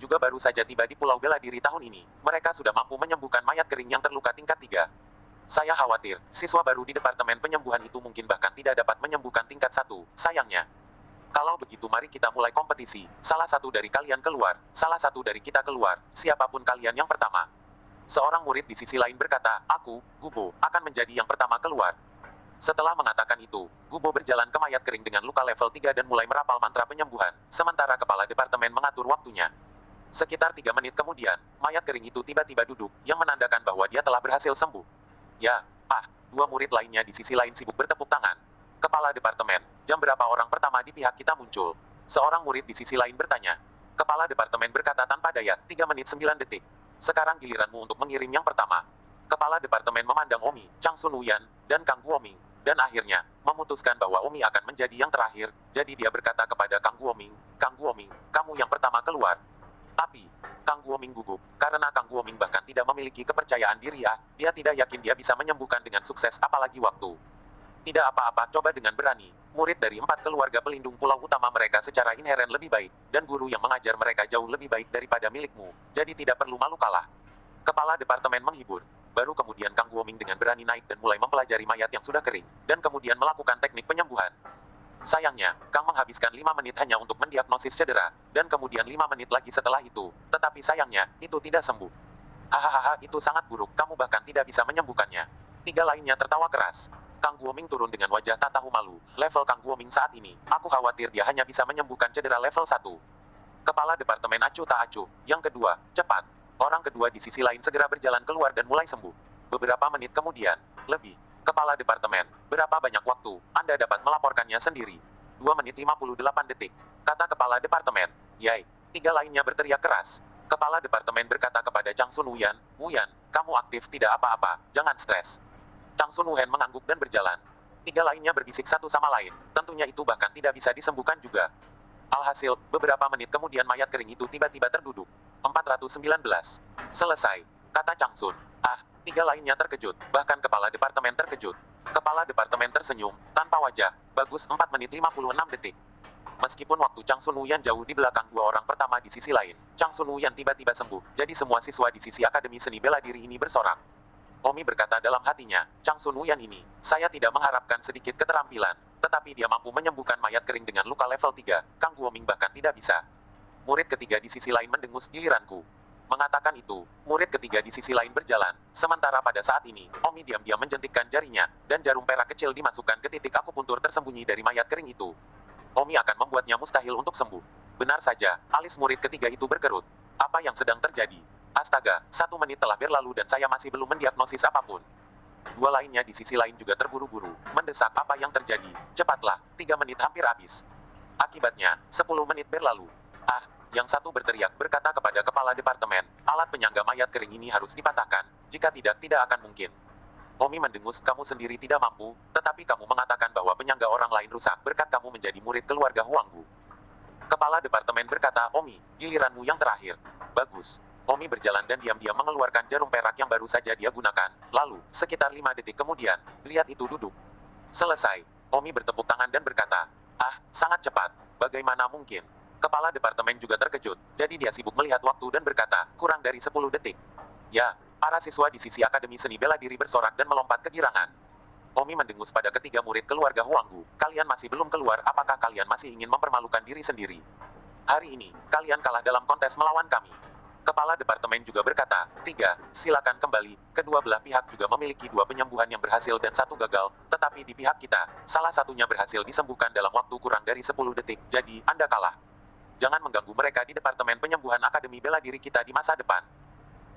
A: Juga baru saja tiba di Pulau Bela Diri tahun ini, mereka sudah mampu menyembuhkan mayat kering yang terluka tingkat 3. Saya khawatir, siswa baru di departemen penyembuhan itu mungkin bahkan tidak dapat menyembuhkan tingkat 1, sayangnya. Kalau begitu mari kita mulai kompetisi. Salah satu dari kalian keluar, salah satu dari kita keluar, siapapun kalian yang pertama. Seorang murid di sisi lain berkata, aku, Gubo, akan menjadi yang pertama keluar. Setelah mengatakan itu, Gubo berjalan ke mayat kering dengan luka level 3 dan mulai merapal mantra penyembuhan, sementara kepala departemen mengatur waktunya. Sekitar 3 menit kemudian, mayat kering itu tiba-tiba duduk, yang menandakan bahwa dia telah berhasil sembuh. Ya, dua murid lainnya di sisi lain sibuk bertepuk tangan. Kepala departemen, jam berapa orang pertama di pihak kita muncul? Seorang murid di sisi lain bertanya. Kepala departemen berkata tanpa daya, 3 menit 9 detik. Sekarang giliranmu untuk mengirim yang pertama. Kepala departemen memandang Omi, Chang Sun Wuyan, dan Kang Guoming, dan akhirnya, memutuskan bahwa Omi akan menjadi yang terakhir, jadi dia berkata kepada Kang Guoming, kamu yang pertama keluar. Tapi, Kang Guoming gugup, karena Kang Guoming bahkan tidak memiliki kepercayaan diri dia tidak yakin dia bisa menyembuhkan dengan sukses apalagi waktu. Tidak apa-apa, coba dengan berani. Murid dari 4 keluarga pelindung pulau utama mereka secara inheren lebih baik, dan guru yang mengajar mereka jauh lebih baik daripada milikmu, jadi tidak perlu malu kalah. Kepala departemen menghibur. Baru kemudian Kang Guoming dengan berani naik dan mulai mempelajari mayat yang sudah kering, dan kemudian melakukan teknik penyembuhan. Sayangnya, Kang menghabiskan 5 menit hanya untuk mendiagnosis cedera, dan kemudian 5 menit lagi setelah itu, tetapi sayangnya, itu tidak sembuh. Hahaha, itu sangat buruk, kamu bahkan tidak bisa menyembuhkannya. 3 lainnya tertawa keras. Kang Guoming turun dengan wajah tak tahu malu. Level Kang Guoming saat ini, aku khawatir dia hanya bisa menyembuhkan cedera level 1. Kepala departemen acuh tak acuh. Yang kedua, cepat. Orang kedua di sisi lain segera berjalan keluar dan mulai sembuh. Beberapa menit kemudian, lebih. Kepala departemen, berapa banyak waktu, Anda dapat melaporkannya sendiri. 2 menit 58 detik. Kata kepala departemen. Yai. 3 lainnya berteriak keras. Kepala departemen berkata kepada Chang Sun Wuyan, Wuyan, kamu aktif tidak apa-apa, jangan stres. Chang Sun Wuyan mengangguk dan berjalan. 3 lainnya berbisik satu sama lain, tentunya itu bahkan tidak bisa disembuhkan juga. Alhasil, beberapa menit kemudian mayat kering itu tiba-tiba terduduk. 419. Selesai, kata Chang Sun. 3 lainnya terkejut, bahkan kepala departemen terkejut. Kepala departemen tersenyum, tanpa wajah, bagus 4 menit 56 detik. Meskipun waktu Chang Sun Wuyan jauh di belakang dua orang pertama di sisi lain, Chang Sun Wuyan tiba-tiba sembuh, jadi semua siswa di sisi Akademi Seni Bela Diri ini bersorak. Omi berkata dalam hatinya, Chang Sun Wuyan ini, saya tidak mengharapkan sedikit keterampilan, tetapi dia mampu menyembuhkan mayat kering dengan luka level 3, Kang Guoming bahkan tidak bisa. Murid ketiga di sisi lain mendengus giliranku. Mengatakan itu, murid ketiga di sisi lain berjalan, sementara pada saat ini, Omi diam-diam menjentikkan jarinya, dan jarum perak kecil dimasukkan ke titik akupuntur tersembunyi dari mayat kering itu. Omi akan membuatnya mustahil untuk sembuh. Benar saja, alis murid ketiga itu berkerut. Apa yang sedang terjadi? Astaga, 1 menit telah berlalu dan saya masih belum mendiagnosis apapun. Dua lainnya di sisi lain juga terburu-buru, mendesak apa yang terjadi. Cepatlah, 3 menit hampir habis. Akibatnya, 10 menit berlalu. Ah, yang satu berteriak berkata kepada kepala departemen, alat penyangga mayat kering ini harus dipatahkan, jika tidak akan mungkin. Omi mendengus, kamu sendiri tidak mampu, tetapi kamu mengatakan bahwa penyangga orang lain rusak berkat kamu menjadi murid keluarga Huanggu. Kepala departemen berkata, Omi, giliranmu yang terakhir. Bagus. Omi berjalan dan diam-diam mengeluarkan jarum perak yang baru saja dia gunakan. Lalu, sekitar 5 detik kemudian, lihat itu duduk. Selesai. Omi bertepuk tangan dan berkata, ah, sangat cepat. Bagaimana mungkin? Kepala departemen juga terkejut, jadi dia sibuk melihat waktu dan berkata, kurang dari 10 detik. Ya, para siswa di sisi Akademi Seni Bela Diri bersorak dan melompat kegirangan. Omi mendengus pada ketiga murid keluarga Huanggu, kalian masih belum keluar, apakah kalian masih ingin mempermalukan diri sendiri? Hari ini, kalian kalah dalam kontes melawan kami. Kepala departemen juga berkata, 3, silakan kembali, kedua belah pihak juga memiliki 2 penyembuhan yang berhasil dan 1 gagal, tetapi di pihak kita, salah satunya berhasil disembuhkan dalam waktu kurang dari 10 detik, jadi, Anda kalah. Jangan mengganggu mereka di Departemen Penyembuhan Akademi Bela Diri kita di masa depan.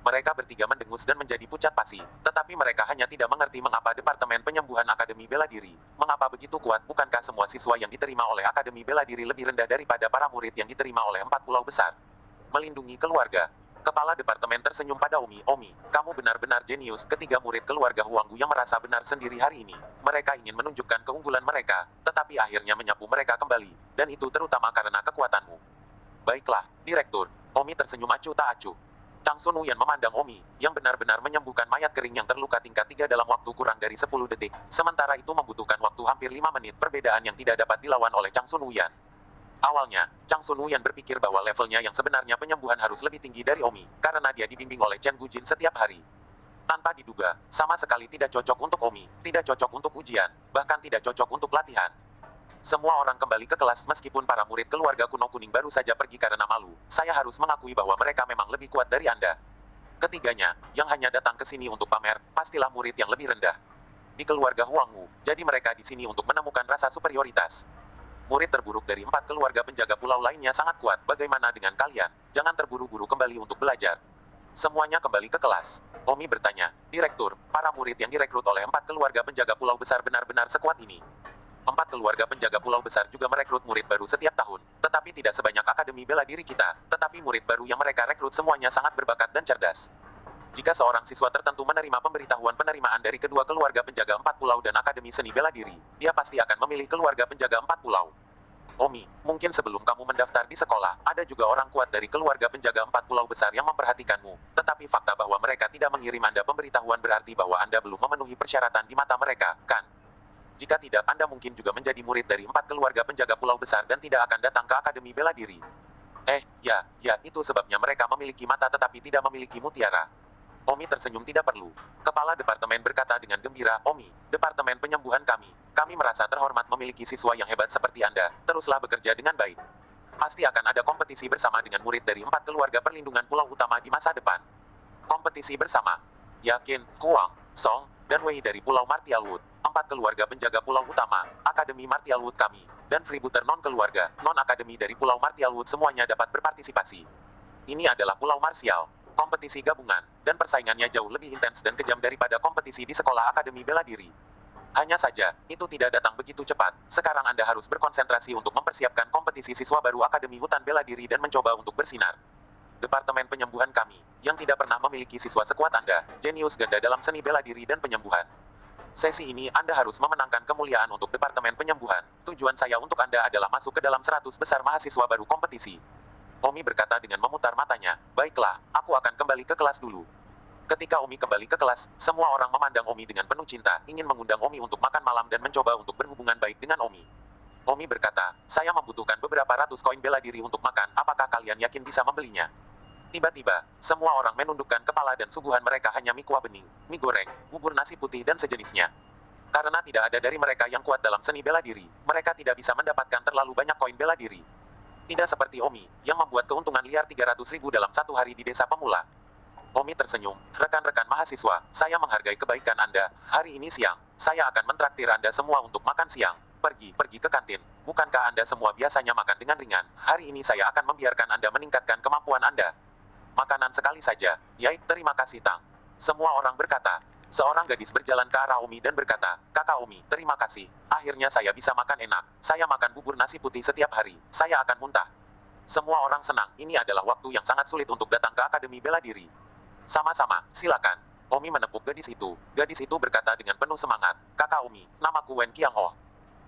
A: Mereka bertiga mendengus dan menjadi pucat pasi, tetapi mereka hanya tidak mengerti mengapa Departemen Penyembuhan Akademi Bela Diri, mengapa begitu kuat, bukankah semua siswa yang diterima oleh Akademi Bela Diri lebih rendah daripada para murid yang diterima oleh 4 pulau besar? Melindungi keluarga. Kepala departemen tersenyum pada Omi, Omi, kamu benar-benar jenius. Ketiga murid keluarga Huanggu yang merasa benar sendiri hari ini. Mereka ingin menunjukkan keunggulan mereka, tetapi akhirnya menyapu mereka kembali, dan itu terutama karena kekuatanmu. Baiklah, Direktur. Omi tersenyum acuh tak acuh. Chang Sun Wuyan memandang Omi, yang benar-benar menyembuhkan mayat kering yang terluka tingkat 3 dalam waktu kurang dari 10 detik, sementara itu membutuhkan waktu hampir 5 menit, perbedaan yang tidak dapat dilawan oleh Chang Sun Wuyan. Awalnya, Chang Sun Wuyan berpikir bahwa levelnya yang sebenarnya penyembuhan harus lebih tinggi dari Omi, karena dia dibimbing oleh Chen Gujin setiap hari. Tanpa diduga, sama sekali tidak cocok untuk Omi, tidak cocok untuk ujian, bahkan tidak cocok untuk latihan. Semua orang kembali ke kelas meskipun para murid keluarga kuno kuning baru saja pergi karena malu. Saya harus mengakui bahwa mereka memang lebih kuat dari Anda. Ketiganya, yang hanya datang ke sini untuk pamer, pastilah murid yang lebih rendah. Di keluarga Huangwu, jadi mereka di sini untuk menemukan rasa superioritas. Murid terburuk dari 4 keluarga penjaga pulau lainnya sangat kuat. Bagaimana dengan kalian? Jangan terburu-buru kembali untuk belajar. Semuanya kembali ke kelas. Omi bertanya, Direktur, para murid yang direkrut oleh 4 keluarga penjaga pulau besar benar-benar sekuat ini? 4 keluarga penjaga pulau besar juga merekrut murid baru setiap tahun, tetapi tidak sebanyak Akademi Bela Diri kita, tetapi murid baru yang mereka rekrut semuanya sangat berbakat dan cerdas. Jika seorang siswa tertentu menerima pemberitahuan penerimaan dari kedua keluarga penjaga 4 pulau dan Akademi Seni Bela Diri, dia pasti akan memilih keluarga penjaga 4 pulau. Omi, mungkin sebelum kamu mendaftar di sekolah, ada juga orang kuat dari keluarga penjaga 4 pulau besar yang memperhatikanmu, tetapi fakta bahwa mereka tidak mengirim Anda pemberitahuan berarti bahwa Anda belum memenuhi persyaratan di mata mereka, kan? Jika tidak, Anda mungkin juga menjadi murid dari 4 keluarga penjaga pulau besar dan tidak akan datang ke Akademi Bela Diri. Ya, itu sebabnya mereka memiliki mata tetapi tidak memiliki mutiara. Omi tersenyum tidak perlu. Kepala departemen berkata dengan gembira, Omi, departemen penyembuhan kami merasa terhormat memiliki siswa yang hebat seperti Anda, teruslah bekerja dengan baik. Pasti akan ada kompetisi bersama dengan murid dari 4 keluarga perlindungan pulau utama di masa depan. Kompetisi bersama. Yakin, Kuang, Song, dan Wei dari Pulau Martial Wood, 4 keluarga penjaga pulau utama, Akademi Martial Wood kami, dan freebooter non-keluarga, non-akademi dari Pulau Martial Wood semuanya dapat berpartisipasi. Ini adalah Pulau Martial, kompetisi gabungan, dan persaingannya jauh lebih intens dan kejam daripada kompetisi di sekolah Akademi Bela Diri. Hanya saja, itu tidak datang begitu cepat. Sekarang Anda harus berkonsentrasi untuk mempersiapkan kompetisi siswa baru Akademi Hutan Bela Diri dan mencoba untuk bersinar. Departemen penyembuhan kami, yang tidak pernah memiliki siswa sekuat Anda, jenius ganda dalam seni bela diri dan penyembuhan. Sesi ini Anda harus memenangkan kemuliaan untuk Departemen Penyembuhan. Tujuan saya untuk Anda adalah masuk ke dalam 100 besar mahasiswa baru kompetisi. Omi berkata dengan memutar matanya, baiklah, aku akan kembali ke kelas dulu. Ketika Omi kembali ke kelas, semua orang memandang Omi dengan penuh cinta, ingin mengundang Omi untuk makan malam dan mencoba untuk berhubungan baik dengan Omi. Omi berkata, saya membutuhkan beberapa ratus koin bela diri untuk makan, apakah kalian yakin bisa membelinya? Tiba-tiba, semua orang menundukkan kepala dan suguhan mereka hanya mie kuah bening, mie goreng, bubur nasi putih dan sejenisnya. Karena tidak ada dari mereka yang kuat dalam seni bela diri, mereka tidak bisa mendapatkan terlalu banyak koin bela diri. Tidak seperti Omi, yang membuat keuntungan liar 300.000 dalam satu hari di desa pemula. Omi tersenyum, rekan-rekan mahasiswa, saya menghargai kebaikan Anda. Hari ini siang, saya akan mentraktir Anda semua untuk makan siang. Pergi ke kantin. Bukankah Anda semua biasanya makan dengan ringan? Hari ini saya akan membiarkan Anda meningkatkan kemampuan Anda. Makanan sekali saja. Yait, terima kasih Tang. Semua orang berkata. Seorang gadis berjalan ke arah Omi dan berkata, Kakak Omi, terima kasih. Akhirnya saya bisa makan enak. Saya makan bubur nasi putih setiap hari. Saya akan muntah. Semua orang senang. Ini adalah waktu yang sangat sulit untuk datang ke Akademi Bela Diri. Sama-sama, silakan. Omi menepuk gadis itu. Gadis itu berkata dengan penuh semangat, Kakak Omi, namaku Wen Qiang Oh.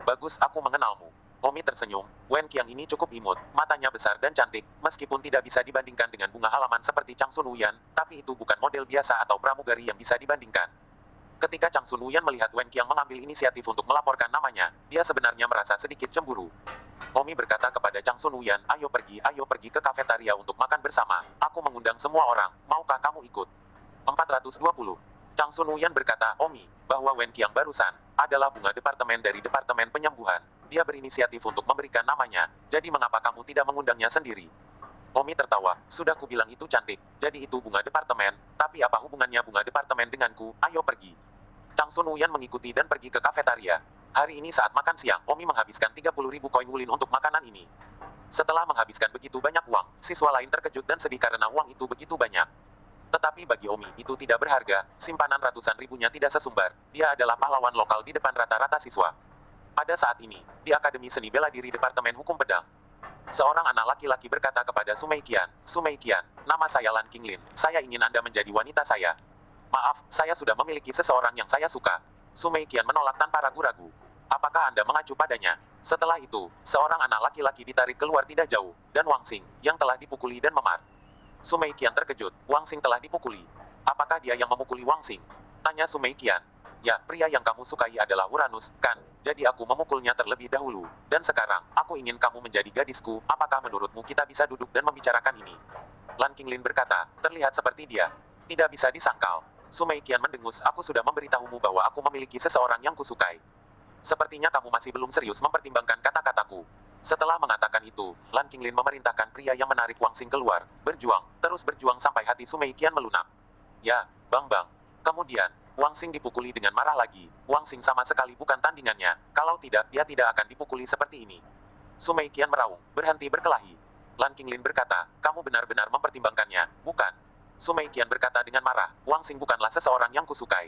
A: Bagus, aku mengenalmu. Omi tersenyum. Wen Qiang ini cukup imut, matanya besar dan cantik, meskipun tidak bisa dibandingkan dengan bunga halaman seperti Chang Sun Wuyan, tapi itu bukan model biasa atau pramugari yang bisa dibandingkan. Ketika Chang Sun Wuyan melihat Wen Qiang mengambil inisiatif untuk melaporkan namanya, dia sebenarnya merasa sedikit cemburu. Omi berkata kepada Chang Sun Wuyan, ayo pergi ke kafetaria untuk makan bersama. Aku mengundang semua orang, maukah kamu ikut? 420. Chang Sun Wuyan berkata, Omi, bahwa Wen Qiang barusan adalah bunga departemen dari Departemen Penyembuhan. Dia berinisiatif untuk memberikan namanya, jadi mengapa kamu tidak mengundangnya sendiri? Omi tertawa, sudah kubilang itu cantik, jadi itu bunga departemen, tapi apa hubungannya bunga departemen denganku? Ayo pergi. Chang Sun Wuyan mengikuti dan pergi ke kafetaria. Hari ini saat makan siang, Omi menghabiskan 30.000 koin wulin untuk makanan ini. Setelah menghabiskan begitu banyak uang, siswa lain terkejut dan sedih karena uang itu begitu banyak. Tetapi bagi Omi, itu tidak berharga, simpanan ratusan ribunya tidak sesumbar. Dia adalah pahlawan lokal di depan rata-rata siswa. Pada saat ini, di Akademi Seni Bela Diri Departemen Hukum Pedang, seorang anak laki-laki berkata kepada Sumei Qian, Sumei Qian, nama saya Lan Qinglin, saya ingin Anda menjadi wanita saya. Maaf, saya sudah memiliki seseorang yang saya suka. Sumei Qian menolak tanpa ragu-ragu. Apakah Anda mengacu padanya? Setelah itu, seorang anak laki-laki ditarik keluar tidak jauh, dan Wang Xing, yang telah dipukuli dan memar. Sumei Qian terkejut, Wang Xing telah dipukuli. Apakah dia yang memukuli Wang Xing? Tanya Sumei Qian. Ya, pria yang kamu sukai adalah Uranus, kan? Jadi aku memukulnya terlebih dahulu. Dan sekarang, aku ingin kamu menjadi gadisku, apakah menurutmu kita bisa duduk dan membicarakan ini? Lan Qinglin berkata, terlihat seperti dia. Tidak bisa disangkal. Sumei Qian mendengus, aku sudah memberitahumu bahwa aku memiliki seseorang yang kusukai. Sepertinya kamu masih belum serius mempertimbangkan kata-kataku. Setelah mengatakan itu, Lan Qinglin memerintahkan pria yang menarik Wang Xing keluar, berjuang, terus berjuang sampai hati Sumei Qian melunak. Ya, bang. Kemudian, Wang Xing dipukuli dengan marah lagi. Wang Xing sama sekali bukan tandingannya, kalau tidak, dia tidak akan dipukuli seperti ini. Sumei Qian meraung, berhenti berkelahi. Lan Qinglin berkata, kamu benar-benar mempertimbangkannya, bukan? Sumei Qian berkata dengan marah, Wang Xing bukanlah seseorang yang kusukai.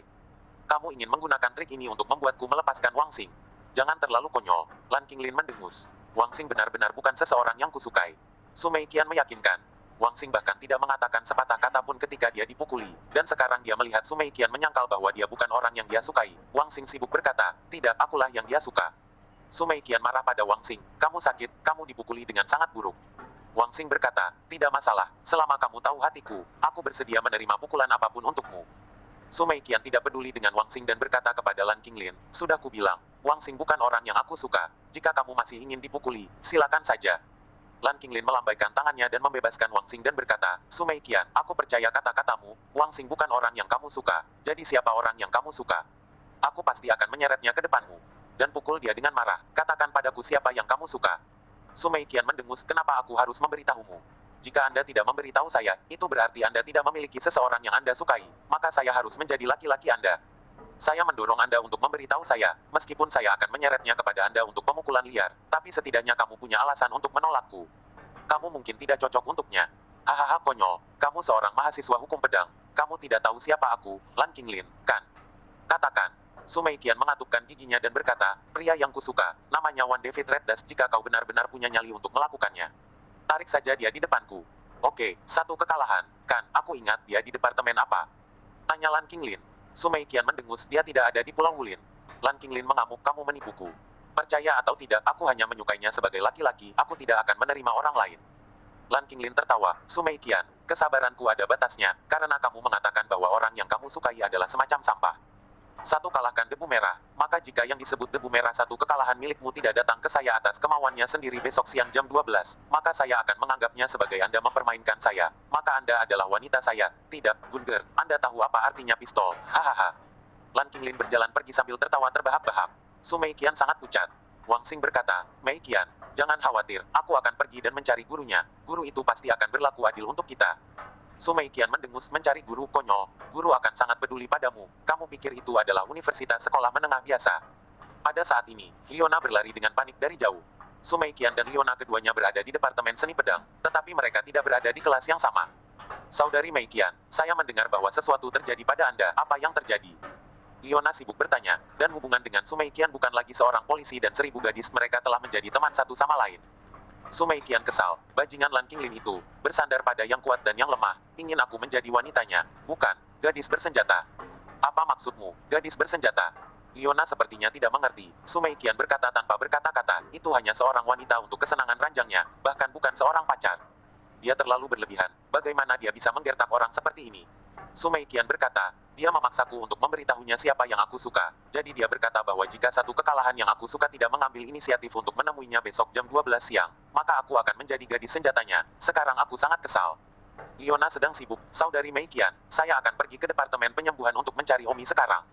A: Kamu ingin menggunakan trik ini untuk membuatku melepaskan Wang Xing. Jangan terlalu konyol. Lan Qinglin mendengus. Wang Xing benar-benar bukan seseorang yang kusukai. Sumei Qian meyakinkan. Wang Xing bahkan tidak mengatakan sepatah kata pun ketika dia dipukuli, dan sekarang dia melihat Sumei Qian menyangkal bahwa dia bukan orang yang dia sukai. Wang Xing sibuk berkata, tidak, akulah yang dia suka. Sumei Qian marah pada Wang Xing, kamu sakit, kamu dipukuli dengan sangat buruk. Wang Xing berkata, tidak masalah, selama kamu tahu hatiku, aku bersedia menerima pukulan apapun untukmu. Sumei Qian tidak peduli dengan Wang Xing dan berkata kepada Lan Qinglin, sudah kubilang, Wang Xing bukan orang yang aku suka. Jika kamu masih ingin dipukuli, silakan saja. Lan Qinglin melambaikan tangannya dan membebaskan Wang Xing dan berkata, Sumei Qian, aku percaya kata-katamu, Wang Xing bukan orang yang kamu suka, jadi siapa orang yang kamu suka? Aku pasti akan menyeretnya ke depanmu. Dan pukul dia dengan marah, katakan padaku siapa yang kamu suka. Sumei Qian mendengus, kenapa aku harus memberitahumu? Jika Anda tidak memberitahu saya, itu berarti Anda tidak memiliki seseorang yang Anda sukai, maka saya harus menjadi laki-laki Anda. Saya mendorong Anda untuk memberitahu saya, meskipun saya akan menyeretnya kepada Anda untuk pemukulan liar, tapi setidaknya kamu punya alasan untuk menolakku. Kamu mungkin tidak cocok untuknya. Hahaha konyol, kamu seorang mahasiswa hukum pedang, kamu tidak tahu siapa aku, Lan Qinglin, kan? Katakan. Sumei Qian mengatupkan giginya dan berkata, pria yang kusuka, namanya Wan David Reddas jika kau benar-benar punya nyali untuk melakukannya. Tarik saja dia di depanku. Oke, satu kekalahan, kan, aku ingat dia di departemen apa? Tanya Lan Qinglin. Sumei Qian mendengus, dia tidak ada di Pulau Wulin. Lan Qinglin mengamuk, kamu menipuku. Percaya atau tidak, aku hanya menyukainya sebagai laki-laki, aku tidak akan menerima orang lain. Lan Qinglin tertawa, Sumei Qian, kesabaranku ada batasnya, karena kamu mengatakan bahwa orang yang kamu sukai adalah semacam sampah. Satu kalahkan debu merah, maka jika yang disebut debu merah satu kekalahan milikmu tidak datang ke saya atas kemauannya sendiri besok siang jam 12, maka saya akan menganggapnya sebagai Anda mempermainkan saya. Maka Anda adalah wanita saya. Tidak, Gunger, Anda tahu apa artinya pistol. Hahaha. Lan Qinglin berjalan pergi sambil tertawa terbahak-bahak. Su Meiqian sangat pucat. Wang Xing berkata, Meiqian, jangan khawatir, aku akan pergi dan mencari gurunya. Guru itu pasti akan berlaku adil untuk kita. Su Meiqian mendengus mencari guru konyol. Guru akan sangat peduli padamu. Kamu pikir itu adalah universitas sekolah menengah biasa. Pada saat ini, Liona berlari dengan panik dari jauh. Su Meiqian dan Liona keduanya berada di departemen seni pedang, tetapi mereka tidak berada di kelas yang sama. Saudari Meiqian, saya mendengar bahwa sesuatu terjadi pada Anda. Apa yang terjadi? Liona sibuk bertanya, dan hubungan dengan Su Meiqian bukan lagi seorang polisi dan 1000 gadis, mereka telah menjadi teman satu sama lain. Su Meiqian kesal, bajingan Lan Qinglin itu, bersandar pada yang kuat dan yang lemah, ingin aku menjadi wanitanya, bukan, gadis bersenjata. Apa maksudmu, gadis bersenjata? Liona sepertinya tidak mengerti, Su Meiqian berkata tanpa berkata-kata, itu hanya seorang wanita untuk kesenangan ranjangnya, bahkan bukan seorang pacar. Dia terlalu berlebihan, bagaimana dia bisa menggertak orang seperti ini? Su Meiqian berkata, dia memaksaku untuk memberitahunya siapa yang aku suka, jadi dia berkata bahwa jika satu kekalahan yang aku suka tidak mengambil inisiatif untuk menemuinya besok jam 12 siang, maka aku akan menjadi gadis senjatanya. Sekarang aku sangat kesal. Liona sedang sibuk, Saudari Meiqian, saya akan pergi ke departemen penyembuhan untuk mencari Omi sekarang.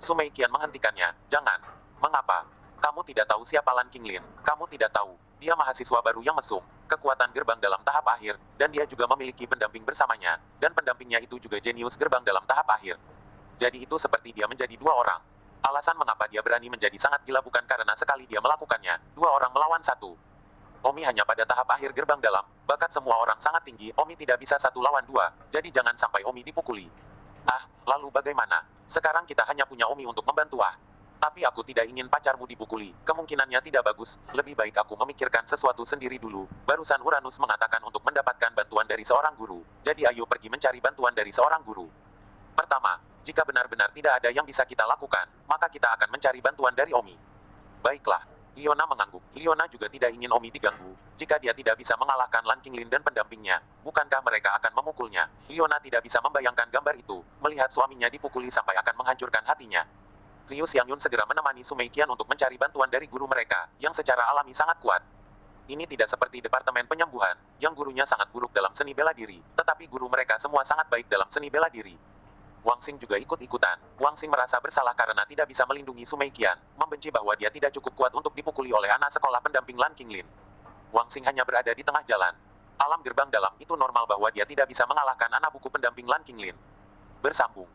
A: Su Meiqian menghentikannya, jangan. Mengapa? Kamu tidak tahu siapa Lan Qinglin, kamu tidak tahu. Dia mahasiswa baru yang mesum, kekuatan gerbang dalam tahap akhir, dan dia juga memiliki pendamping bersamanya, dan pendampingnya itu juga jenius gerbang dalam tahap akhir. Jadi itu seperti dia menjadi dua orang. Alasan mengapa dia berani menjadi sangat gila bukan karena sekali dia melakukannya, dua orang melawan satu. Omi hanya pada tahap akhir gerbang dalam, bakat semua orang sangat tinggi, Omi tidak bisa satu lawan dua, jadi jangan sampai Omi dipukuli. Ah, lalu bagaimana? Sekarang kita hanya punya Omi untuk membantu Tapi aku tidak ingin pacarmu dipukuli, kemungkinannya tidak bagus, lebih baik aku memikirkan sesuatu sendiri dulu. Barusan Uranus mengatakan untuk mendapatkan bantuan dari seorang guru, jadi ayo pergi mencari bantuan dari seorang guru. Pertama, jika benar-benar tidak ada yang bisa kita lakukan, maka kita akan mencari bantuan dari Omi. Baiklah. Liona mengangguk. Liona juga tidak ingin Omi diganggu. Jika dia tidak bisa mengalahkan Lan Qinglin dan pendampingnya, bukankah mereka akan memukulnya? Liona tidak bisa membayangkan gambar itu, melihat suaminya dipukuli sampai akan menghancurkan hatinya. Liu Xiangyun segera menemani Su Meiqian untuk mencari bantuan dari guru mereka, yang secara alami sangat kuat. Ini tidak seperti departemen penyembuhan, yang gurunya sangat buruk dalam seni bela diri, tetapi guru mereka semua sangat baik dalam seni bela diri. Wang Xing juga ikut-ikutan. Wang Xing merasa bersalah karena tidak bisa melindungi Su Meiqian, membenci bahwa dia tidak cukup kuat untuk dipukuli oleh anak sekolah pendamping Lan Qinglin. Wang Xing hanya berada di tengah jalan. Alam gerbang dalam itu normal bahwa dia tidak bisa mengalahkan anak buku pendamping Lan Qinglin. Bersambung.